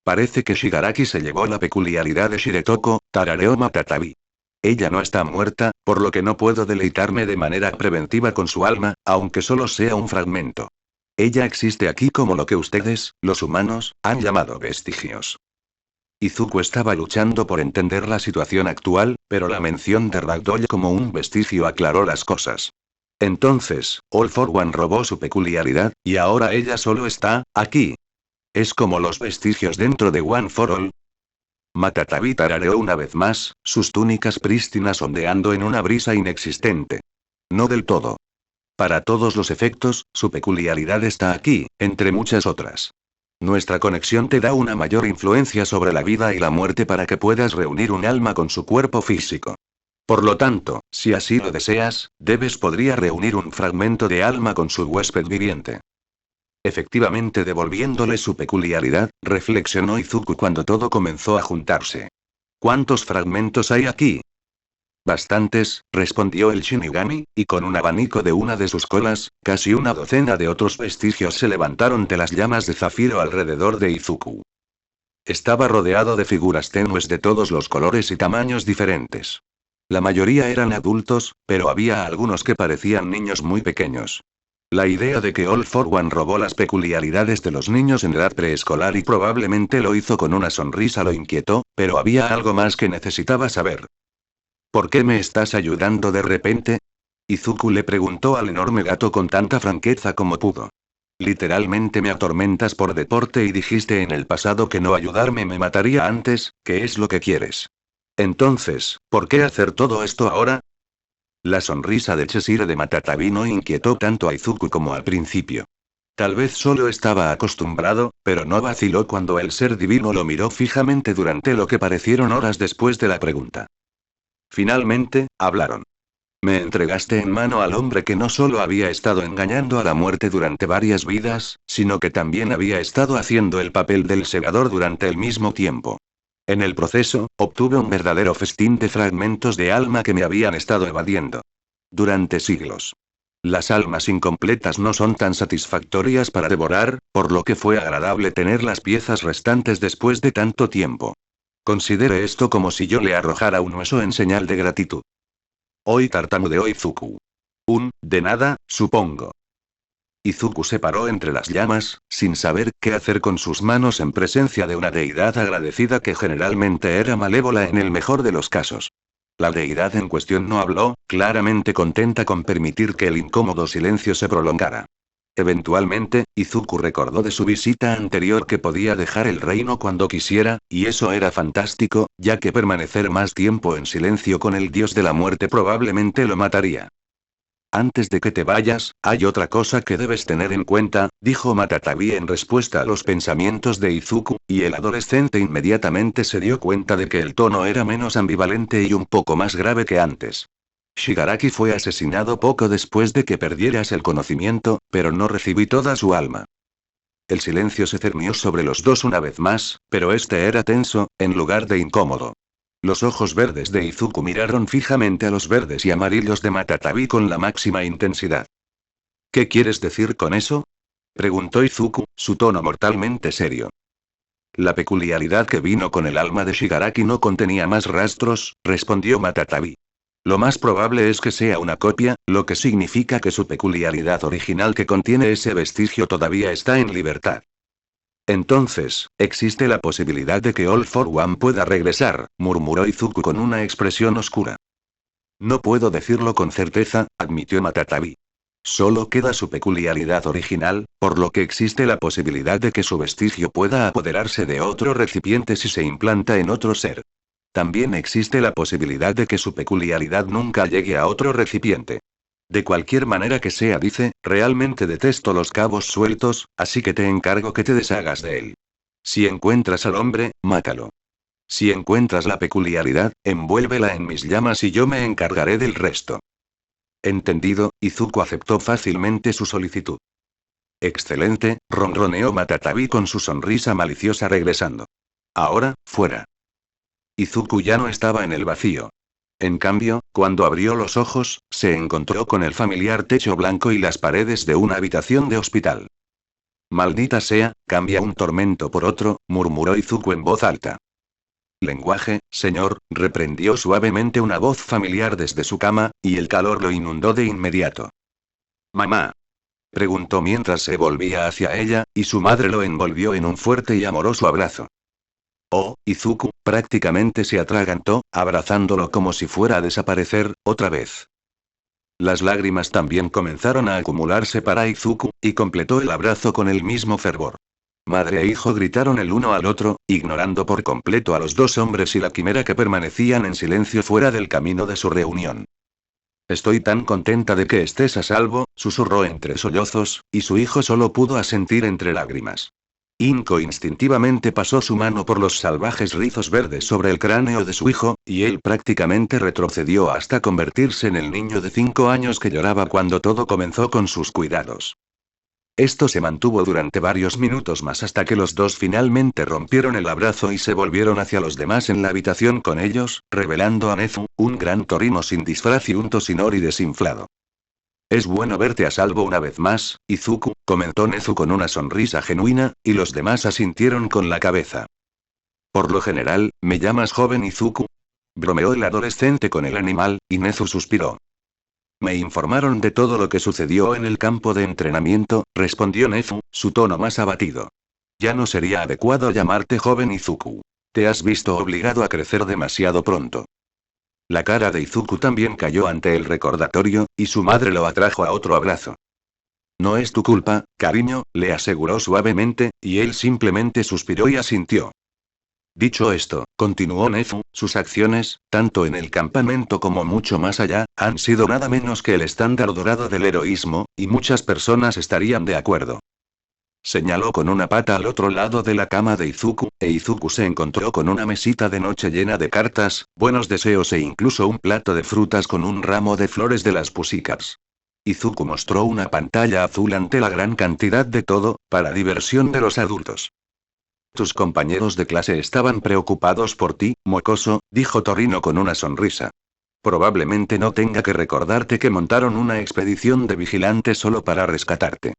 Parece que Shigaraki se llevó la peculiaridad de Shiretoko, tarareó Matatabi. Ella no está muerta, por lo que no puedo deleitarme de manera preventiva con su alma, aunque solo sea un fragmento. Ella existe aquí como lo que ustedes, los humanos, han llamado vestigios. Izuku estaba luchando por entender la situación actual, pero la mención de Ragdoll como un vestigio aclaró las cosas. Entonces, All for One robó su peculiaridad, y ahora ella solo está, aquí. ¿Es como los vestigios dentro de One for All? Matatabi tarareó una vez más, sus túnicas prístinas ondeando en una brisa inexistente. No del todo. Para todos los efectos, su peculiaridad está aquí, entre muchas otras. Nuestra conexión te da una mayor influencia sobre la vida y la muerte para que puedas reunir un alma con su cuerpo físico. Por lo tanto, si así lo deseas, podría reunir un fragmento de alma con su huésped viviente. Efectivamente devolviéndole su peculiaridad, reflexionó Izuku cuando todo comenzó a juntarse. ¿Cuántos fragmentos hay aquí? Bastantes, respondió el Shinigami, y con un abanico de una de sus colas, casi una docena de otros vestigios se levantaron de las llamas de zafiro alrededor de Izuku. Estaba rodeado de figuras tenues de todos los colores y tamaños diferentes. La mayoría eran adultos, pero había algunos que parecían niños muy pequeños. La idea de que All for One robó las peculiaridades de los niños en edad preescolar y probablemente lo hizo con una sonrisa lo inquietó, pero había algo más que necesitaba saber. ¿Por qué me estás ayudando de repente? Izuku le preguntó al enorme gato con tanta franqueza como pudo. Literalmente me atormentas por deporte y dijiste en el pasado que no ayudarme me mataría antes, ¿qué es lo que quieres? Entonces, ¿por qué hacer todo esto ahora? La sonrisa de Cheshire de Matatabi no inquietó tanto a Izuku como al principio. Tal vez solo estaba acostumbrado, pero no vaciló cuando el ser divino lo miró fijamente durante lo que parecieron horas después de la pregunta. Finalmente, hablaron. Me entregaste en mano al hombre que no solo había estado engañando a la muerte durante varias vidas, sino que también había estado haciendo el papel del segador durante el mismo tiempo. En el proceso, obtuve un verdadero festín de fragmentos de alma que me habían estado evadiendo. Durante siglos. Las almas incompletas no son tan satisfactorias para devorar, por lo que fue agradable tener las piezas restantes después de tanto tiempo. Considere esto como si yo le arrojara un hueso en señal de gratitud. Hoy tartamudeó Izuku. De nada, supongo. Izuku se paró entre las llamas, sin saber qué hacer con sus manos en presencia de una deidad agradecida que generalmente era malévola en el mejor de los casos. La deidad en cuestión no habló, claramente contenta con permitir que el incómodo silencio se prolongara. Eventualmente, Izuku recordó de su visita anterior que podía dejar el reino cuando quisiera, y eso era fantástico, ya que permanecer más tiempo en silencio con el dios de la muerte probablemente lo mataría. Antes de que te vayas, hay otra cosa que debes tener en cuenta, dijo Matatabi en respuesta a los pensamientos de Izuku, y el adolescente inmediatamente se dio cuenta de que el tono era menos ambivalente y un poco más grave que antes. Shigaraki fue asesinado poco después de que perdieras el conocimiento, pero no recibí toda su alma. El silencio se cernió sobre los dos una vez más, pero este era tenso, en lugar de incómodo. Los ojos verdes de Izuku miraron fijamente a los verdes y amarillos de Matatabi con la máxima intensidad. ¿Qué quieres decir con eso? Preguntó Izuku, su tono mortalmente serio. La peculiaridad que vino con el alma de Shigaraki no contenía más rastros, respondió Matatabi. Lo más probable es que sea una copia, lo que significa que su peculiaridad original que contiene ese vestigio todavía está en libertad. Entonces, existe la posibilidad de que All for One pueda regresar, murmuró Izuku con una expresión oscura. No puedo decirlo con certeza, admitió Matatabi. Solo queda su peculiaridad original, por lo que existe la posibilidad de que su vestigio pueda apoderarse de otro recipiente si se implanta en otro ser. También existe la posibilidad de que su peculiaridad nunca llegue a otro recipiente. De cualquier manera que sea, dice, realmente detesto los cabos sueltos, así que te encargo que te deshagas de él. Si encuentras al hombre, mátalo. Si encuentras la peculiaridad, envuélvela en mis llamas y yo me encargaré del resto. Entendido, Izuku aceptó fácilmente su solicitud. Excelente, ronroneó Matatabi con su sonrisa maliciosa regresando. Ahora, fuera. Izuku ya no estaba en el vacío. En cambio, cuando abrió los ojos, se encontró con el familiar techo blanco y las paredes de una habitación de hospital. Maldita sea, cambia un tormento por otro, murmuró Izuku en voz alta. Lenguaje, señor, reprendió suavemente una voz familiar desde su cama, y el calor lo inundó de inmediato. Mamá. Preguntó mientras se volvía hacia ella, y su madre lo envolvió en un fuerte y amoroso abrazo. Oh, Izuku, prácticamente se atragantó, abrazándolo como si fuera a desaparecer, otra vez. Las lágrimas también comenzaron a acumularse para Izuku, y completó el abrazo con el mismo fervor. Madre e hijo gritaron el uno al otro, ignorando por completo a los dos hombres y la quimera que permanecían en silencio fuera del camino de su reunión. Estoy tan contenta de que estés a salvo, susurró entre sollozos, y su hijo solo pudo asentir entre lágrimas. Inko instintivamente pasó su mano por los salvajes rizos verdes sobre el cráneo de su hijo, y él prácticamente retrocedió hasta convertirse en el niño de 5 años que lloraba cuando todo comenzó con sus cuidados. Esto se mantuvo durante varios minutos más hasta que los dos finalmente rompieron el abrazo y se volvieron hacia los demás en la habitación con ellos, revelando a Nezu, un gran torino sin disfraz y un Toshinori desinflado. Es bueno verte a salvo una vez más, Izuku, comentó Nezu con una sonrisa genuina, y los demás asintieron con la cabeza. Por lo general, ¿me llamas joven Izuku? Bromeó el adolescente con el animal, y Nezu suspiró. Me informaron de todo lo que sucedió en el campo de entrenamiento, respondió Nezu, su tono más abatido. Ya no sería adecuado llamarte joven Izuku. Te has visto obligado a crecer demasiado pronto. La cara de Izuku también cayó ante el recordatorio, y su madre lo atrajo a otro abrazo. No es tu culpa, cariño, le aseguró suavemente, y él simplemente suspiró y asintió. Dicho esto, continuó Nefu, sus acciones, tanto en el campamento como mucho más allá, han sido nada menos que el estándar dorado del heroísmo, y muchas personas estarían de acuerdo. Señaló con una pata al otro lado de la cama de Izuku, e Izuku se encontró con una mesita de noche llena de cartas, buenos deseos e incluso un plato de frutas con un ramo de flores de las Pussycats. Izuku mostró una pantalla azul ante la gran cantidad de todo, para diversión de los adultos. Tus compañeros de clase estaban preocupados por ti, mocoso, dijo Torino con una sonrisa. Probablemente no tenga que recordarte que montaron una expedición de vigilantes solo para rescatarte.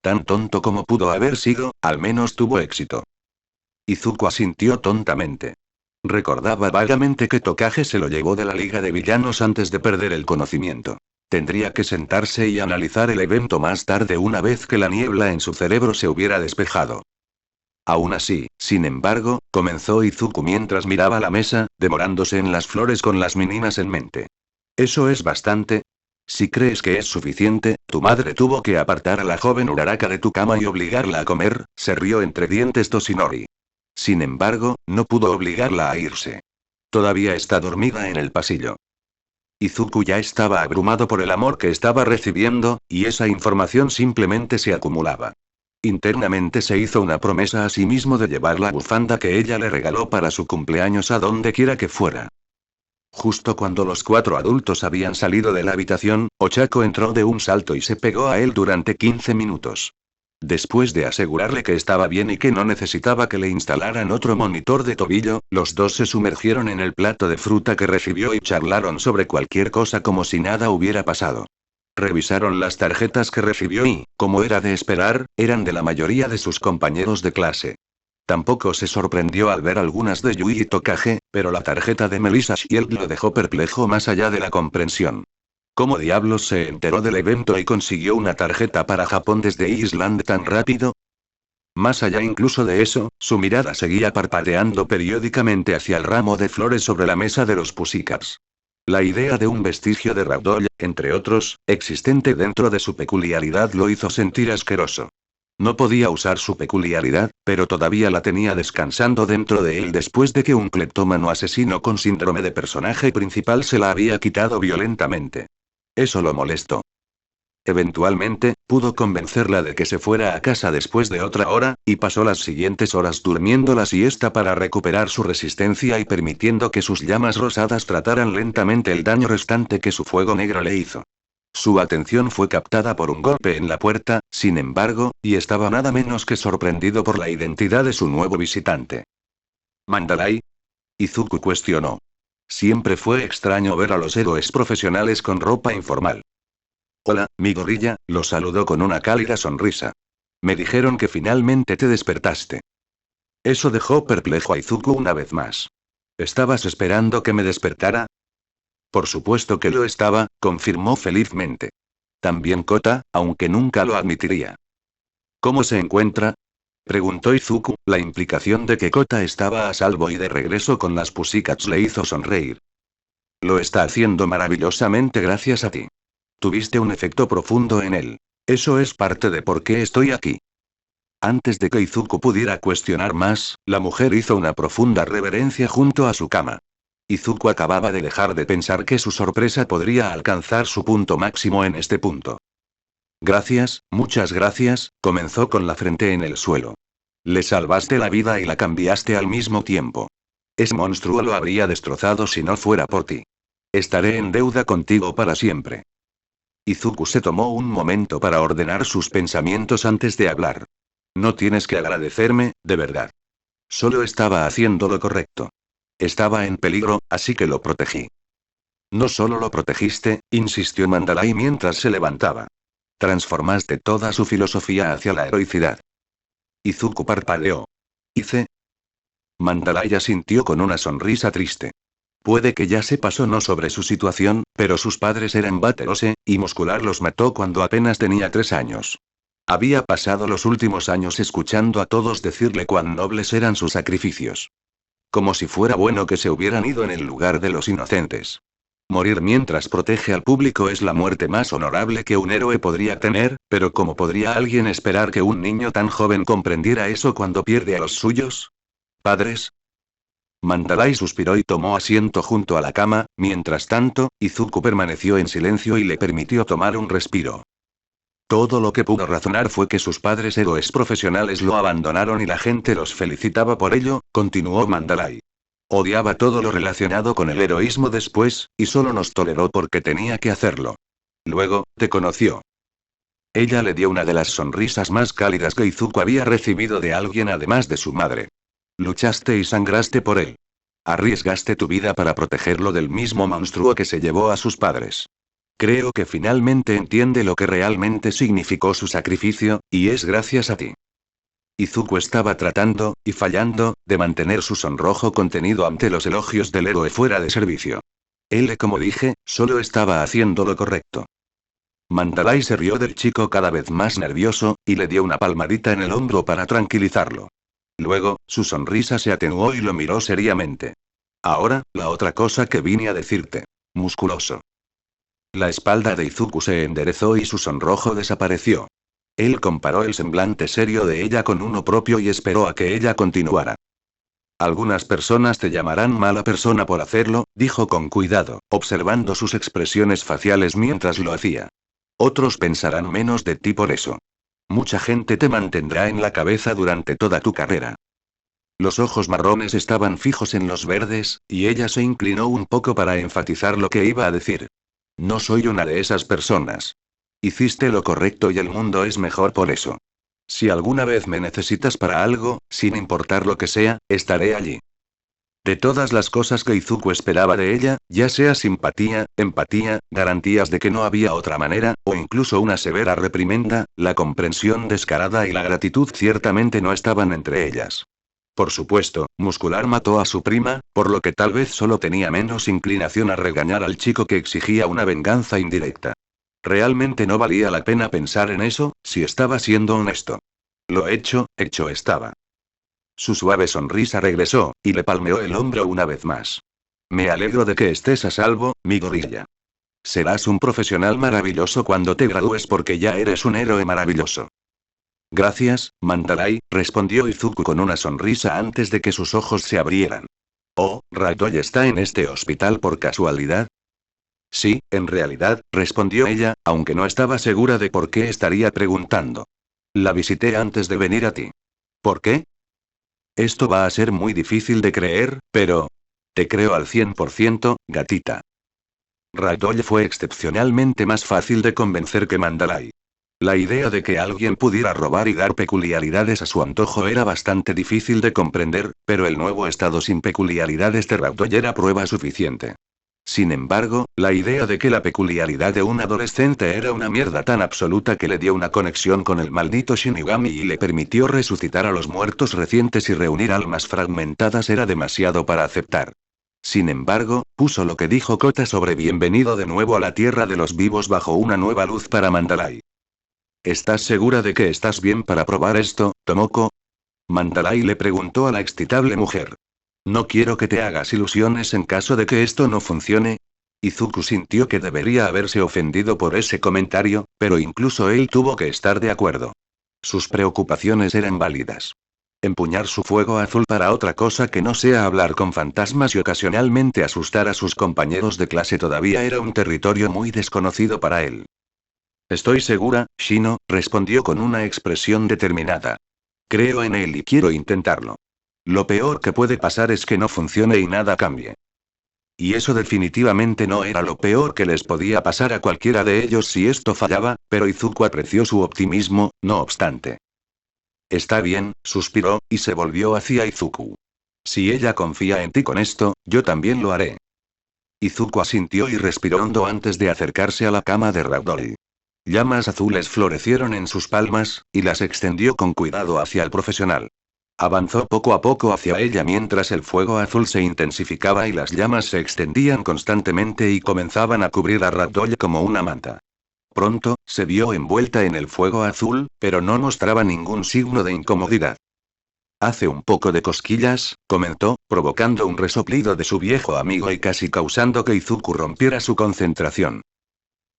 Tan tonto como pudo haber sido, al menos tuvo éxito. Izuku asintió tontamente. Recordaba vagamente que Tokage se lo llevó de la Liga de Villanos antes de perder el conocimiento. Tendría que sentarse y analizar el evento más tarde una vez que la niebla en su cerebro se hubiera despejado. Aún así, sin embargo, comenzó Izuku mientras miraba la mesa, demorándose en las flores con las meninas en mente. ¿Eso es bastante? Si crees que es suficiente, tu madre tuvo que apartar a la joven Uraraka de tu cama y obligarla a comer, se rió entre dientes Toshinori. Sin embargo, no pudo obligarla a irse. Todavía está dormida en el pasillo. Izuku ya estaba abrumado por el amor que estaba recibiendo, y esa información simplemente se acumulaba. Internamente se hizo una promesa a sí mismo de llevar la bufanda que ella le regaló para su cumpleaños a donde quiera que fuera. Justo cuando los 4 adultos habían salido de la habitación, Ochako entró de un salto y se pegó a él durante 15 minutos. Después de asegurarle que estaba bien y que no necesitaba que le instalaran otro monitor de tobillo, los dos se sumergieron en el plato de fruta que recibió y charlaron sobre cualquier cosa como si nada hubiera pasado. Revisaron las tarjetas que recibió y, como era de esperar, eran de la mayoría de sus compañeros de clase. Tampoco se sorprendió al ver algunas de Yui y Tokage, pero la tarjeta de Melissa Shield lo dejó perplejo más allá de la comprensión. ¿Cómo diablos se enteró del evento y consiguió una tarjeta para Japón desde Island tan rápido? Más allá incluso de eso, su mirada seguía parpadeando periódicamente hacia el ramo de flores sobre la mesa de los Pussycats. La idea de un vestigio de Ragdoll, entre otros, existente dentro de su peculiaridad lo hizo sentir asqueroso. No podía usar su peculiaridad, pero todavía la tenía descansando dentro de él después de que un cleptómano asesino con síndrome de personaje principal se la había quitado violentamente. Eso lo molestó. Eventualmente, pudo convencerla de que se fuera a casa después de otra hora, y pasó las siguientes horas durmiendo la siesta para recuperar su resistencia y permitiendo que sus llamas rosadas trataran lentamente el daño restante que su fuego negro le hizo. Su atención fue captada por un golpe en la puerta, sin embargo, y estaba nada menos que sorprendido por la identidad de su nuevo visitante. ¿Mandalay? Izuku cuestionó. Siempre fue extraño ver a los héroes profesionales con ropa informal. Hola, mi gorrilla, lo saludó con una cálida sonrisa. Me dijeron que finalmente te despertaste. Eso dejó perplejo a Izuku una vez más. ¿Estabas esperando que me despertara? Por supuesto que lo estaba, confirmó felizmente. También Kota, aunque nunca lo admitiría. ¿Cómo se encuentra? Preguntó Izuku, la implicación de que Kota estaba a salvo y de regreso con las Pussycats le hizo sonreír. Lo está haciendo maravillosamente gracias a ti. Tuviste un efecto profundo en él. Eso es parte de por qué estoy aquí. Antes de que Izuku pudiera cuestionar más, la mujer hizo una profunda reverencia junto a su cama. Izuku acababa de dejar de pensar que su sorpresa podría alcanzar su punto máximo en este punto. Gracias, muchas gracias, comenzó con la frente en el suelo. Le salvaste la vida y la cambiaste al mismo tiempo. Ese monstruo lo habría destrozado si no fuera por ti. Estaré en deuda contigo para siempre. Izuku se tomó un momento para ordenar sus pensamientos antes de hablar. No tienes que agradecerme, de verdad. Solo estaba haciendo lo correcto. Estaba en peligro, así que lo protegí. No solo lo protegiste, insistió Mandalay mientras se levantaba. Transformaste toda su filosofía hacia la heroicidad. Izuku parpadeó. ¿Hice? Mandalay asintió con una sonrisa triste. Puede que ya sepas o no sobre su situación, pero sus padres eran Baterose, y Muscular los mató cuando apenas tenía 3 años. Había pasado los últimos años escuchando a todos decirle cuán nobles eran sus sacrificios. Como si fuera bueno que se hubieran ido en el lugar de los inocentes. Morir mientras protege al público es la muerte más honorable que un héroe podría tener, pero ¿cómo podría alguien esperar que un niño tan joven comprendiera eso cuando pierde a los suyos? ¿Padres? Mandalay suspiró y tomó asiento junto a la cama, mientras tanto, Izuku permaneció en silencio y le permitió tomar un respiro. Todo lo que pudo razonar fue que sus padres héroes profesionales lo abandonaron y la gente los felicitaba por ello, continuó Mandalay. Odiaba todo lo relacionado con el heroísmo después, y solo nos toleró porque tenía que hacerlo. Luego, te conoció. Ella le dio una de las sonrisas más cálidas que Izuku había recibido de alguien además de su madre. Luchaste y sangraste por él. Arriesgaste tu vida para protegerlo del mismo monstruo que se llevó a sus padres. Creo que finalmente entiende lo que realmente significó su sacrificio, y es gracias a ti. Izuku estaba tratando, y fallando, de mantener su sonrojo contenido ante los elogios del héroe fuera de servicio. Él, como dije, solo estaba haciendo lo correcto. Mandalay se rió del chico cada vez más nervioso, y le dio una palmadita en el hombro para tranquilizarlo. Luego, su sonrisa se atenuó y lo miró seriamente. Ahora, la otra cosa que vine a decirte. Musculoso. La espalda de Izuku se enderezó y su sonrojo desapareció. Él comparó el semblante serio de ella con uno propio y esperó a que ella continuara. Algunas personas te llamarán mala persona por hacerlo, dijo con cuidado, observando sus expresiones faciales mientras lo hacía. Otros pensarán menos de ti por eso. Mucha gente te mantendrá en la cabeza durante toda tu carrera. Los ojos marrones estaban fijos en los verdes, y ella se inclinó un poco para enfatizar lo que iba a decir. No soy una de esas personas. Hiciste lo correcto y el mundo es mejor por eso. Si alguna vez me necesitas para algo, sin importar lo que sea, estaré allí. De todas las cosas que Izuku esperaba de ella, ya sea simpatía, empatía, garantías de que no había otra manera, o incluso una severa reprimenda, la comprensión descarada y la gratitud ciertamente no estaban entre ellas. Por supuesto, Muscular mató a su prima, por lo que tal vez solo tenía menos inclinación a regañar al chico que exigía una venganza indirecta. Realmente no valía la pena pensar en eso, si estaba siendo honesto. Lo hecho estaba. Su suave sonrisa regresó, y le palmeó el hombro una vez más. Me alegro de que estés a salvo, mi gorilla. Serás un profesional maravilloso cuando te gradúes porque ya eres un héroe maravilloso. Gracias, Mandalay, respondió Izuku con una sonrisa antes de que sus ojos se abrieran. Oh, ¿Ragdoll está en este hospital por casualidad? Sí, en realidad, respondió ella, aunque no estaba segura de por qué estaría preguntando. La visité antes de venir a ti. ¿Por qué? Esto va a ser muy difícil de creer, pero... Te creo al 100%, gatita. Ragdoll fue excepcionalmente más fácil de convencer que Mandalay. La idea de que alguien pudiera robar y dar peculiaridades a su antojo era bastante difícil de comprender, pero el nuevo estado sin peculiaridades de Ragdoll era prueba suficiente. Sin embargo, la idea de que la peculiaridad de un adolescente era una mierda tan absoluta que le dio una conexión con el maldito Shinigami y le permitió resucitar a los muertos recientes y reunir almas fragmentadas era demasiado para aceptar. Sin embargo, puso lo que dijo Kota sobre bienvenido de nuevo a la tierra de los vivos bajo una nueva luz para Mandalay. ¿Estás segura de que estás bien para probar esto, Tomoko? Mandalay le preguntó a la excitable mujer. No quiero que te hagas ilusiones en caso de que esto no funcione. Izuku sintió que debería haberse ofendido por ese comentario, pero incluso él tuvo que estar de acuerdo. Sus preocupaciones eran válidas. Empuñar su fuego azul para otra cosa que no sea hablar con fantasmas y ocasionalmente asustar a sus compañeros de clase todavía era un territorio muy desconocido para él. Estoy segura, Shino, respondió con una expresión determinada. Creo en él y quiero intentarlo. Lo peor que puede pasar es que no funcione y nada cambie. Y eso definitivamente no era lo peor que les podía pasar a cualquiera de ellos si esto fallaba, pero Izuku apreció su optimismo, no obstante. Está bien, suspiró, y se volvió hacia Izuku. Si ella confía en ti con esto, yo también lo haré. Izuku asintió y respiró hondo antes de acercarse a la cama de Ragdoll. Llamas azules florecieron en sus palmas, y las extendió con cuidado hacia el profesional. Avanzó poco a poco hacia ella mientras el fuego azul se intensificaba y las llamas se extendían constantemente y comenzaban a cubrir a Ragdoll como una manta. Pronto, se vio envuelta en el fuego azul, pero no mostraba ningún signo de incomodidad. Hace un poco de cosquillas, comentó, provocando un resoplido de su viejo amigo y casi causando que Izuku rompiera su concentración.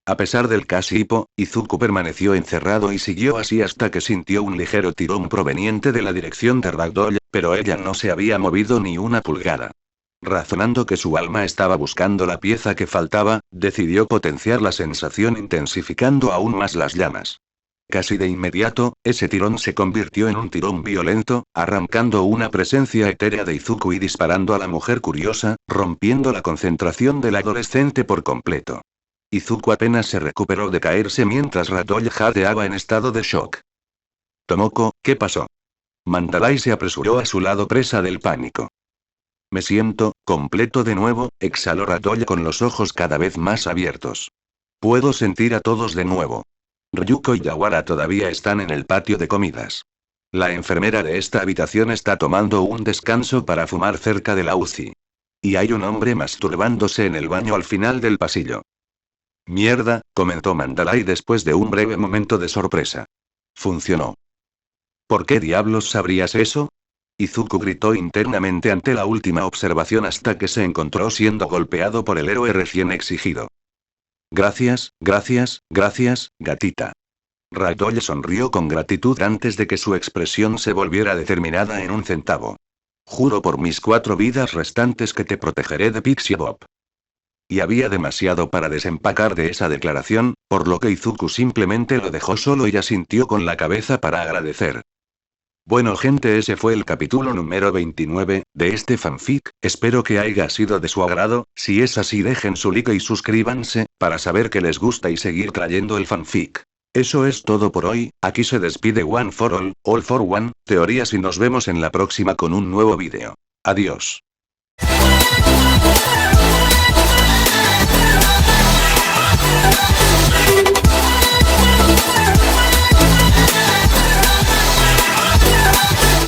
A pesar del casi hipo, Izuku permaneció encerrado y siguió así hasta que sintió un ligero tirón proveniente de la dirección de Ragdoll, pero ella no se había movido ni una pulgada. Razonando que su alma estaba buscando la pieza que faltaba, decidió potenciar la sensación intensificando aún más las llamas. Casi de inmediato, ese tirón se convirtió en un tirón violento, arrancando una presencia etérea de Izuku y disparando a la mujer curiosa, rompiendo la concentración del adolescente por completo. Izuku apenas se recuperó de caerse mientras Ragdoll jadeaba en estado de shock. Tomoko, ¿qué pasó? Mandalay se apresuró a su lado presa del pánico. Me siento completo de nuevo, exhaló Ragdoll con los ojos cada vez más abiertos. Puedo sentir a todos de nuevo. Ryuko y Yawara todavía están en el patio de comidas. La enfermera de esta habitación está tomando un descanso para fumar cerca de la UCI. Y hay un hombre masturbándose en el baño al final del pasillo. Mierda, comentó Mandalay después de un breve momento de sorpresa. Funcionó. ¿Por qué diablos sabrías eso? Izuku gritó internamente ante la última observación hasta que se encontró siendo golpeado por el héroe recién exigido. Gracias, gatita. Ragdoll sonrió con gratitud antes de que su expresión se volviera determinada en un centavo. Juro por mis 4 vidas restantes que te protegeré de Pixie Bob. Y había demasiado para desempacar de esa declaración, por lo que Izuku simplemente lo dejó solo y asintió con la cabeza para agradecer. Bueno gente, ese fue el capítulo número 29, de este fanfic, espero que haya sido de su agrado, si es así dejen su like y suscríbanse, para saber que les gusta y seguir trayendo el fanfic. Eso es todo por hoy, aquí se despide One for All for One, teorías y nos vemos en la próxima con un nuevo vídeo. Adiós.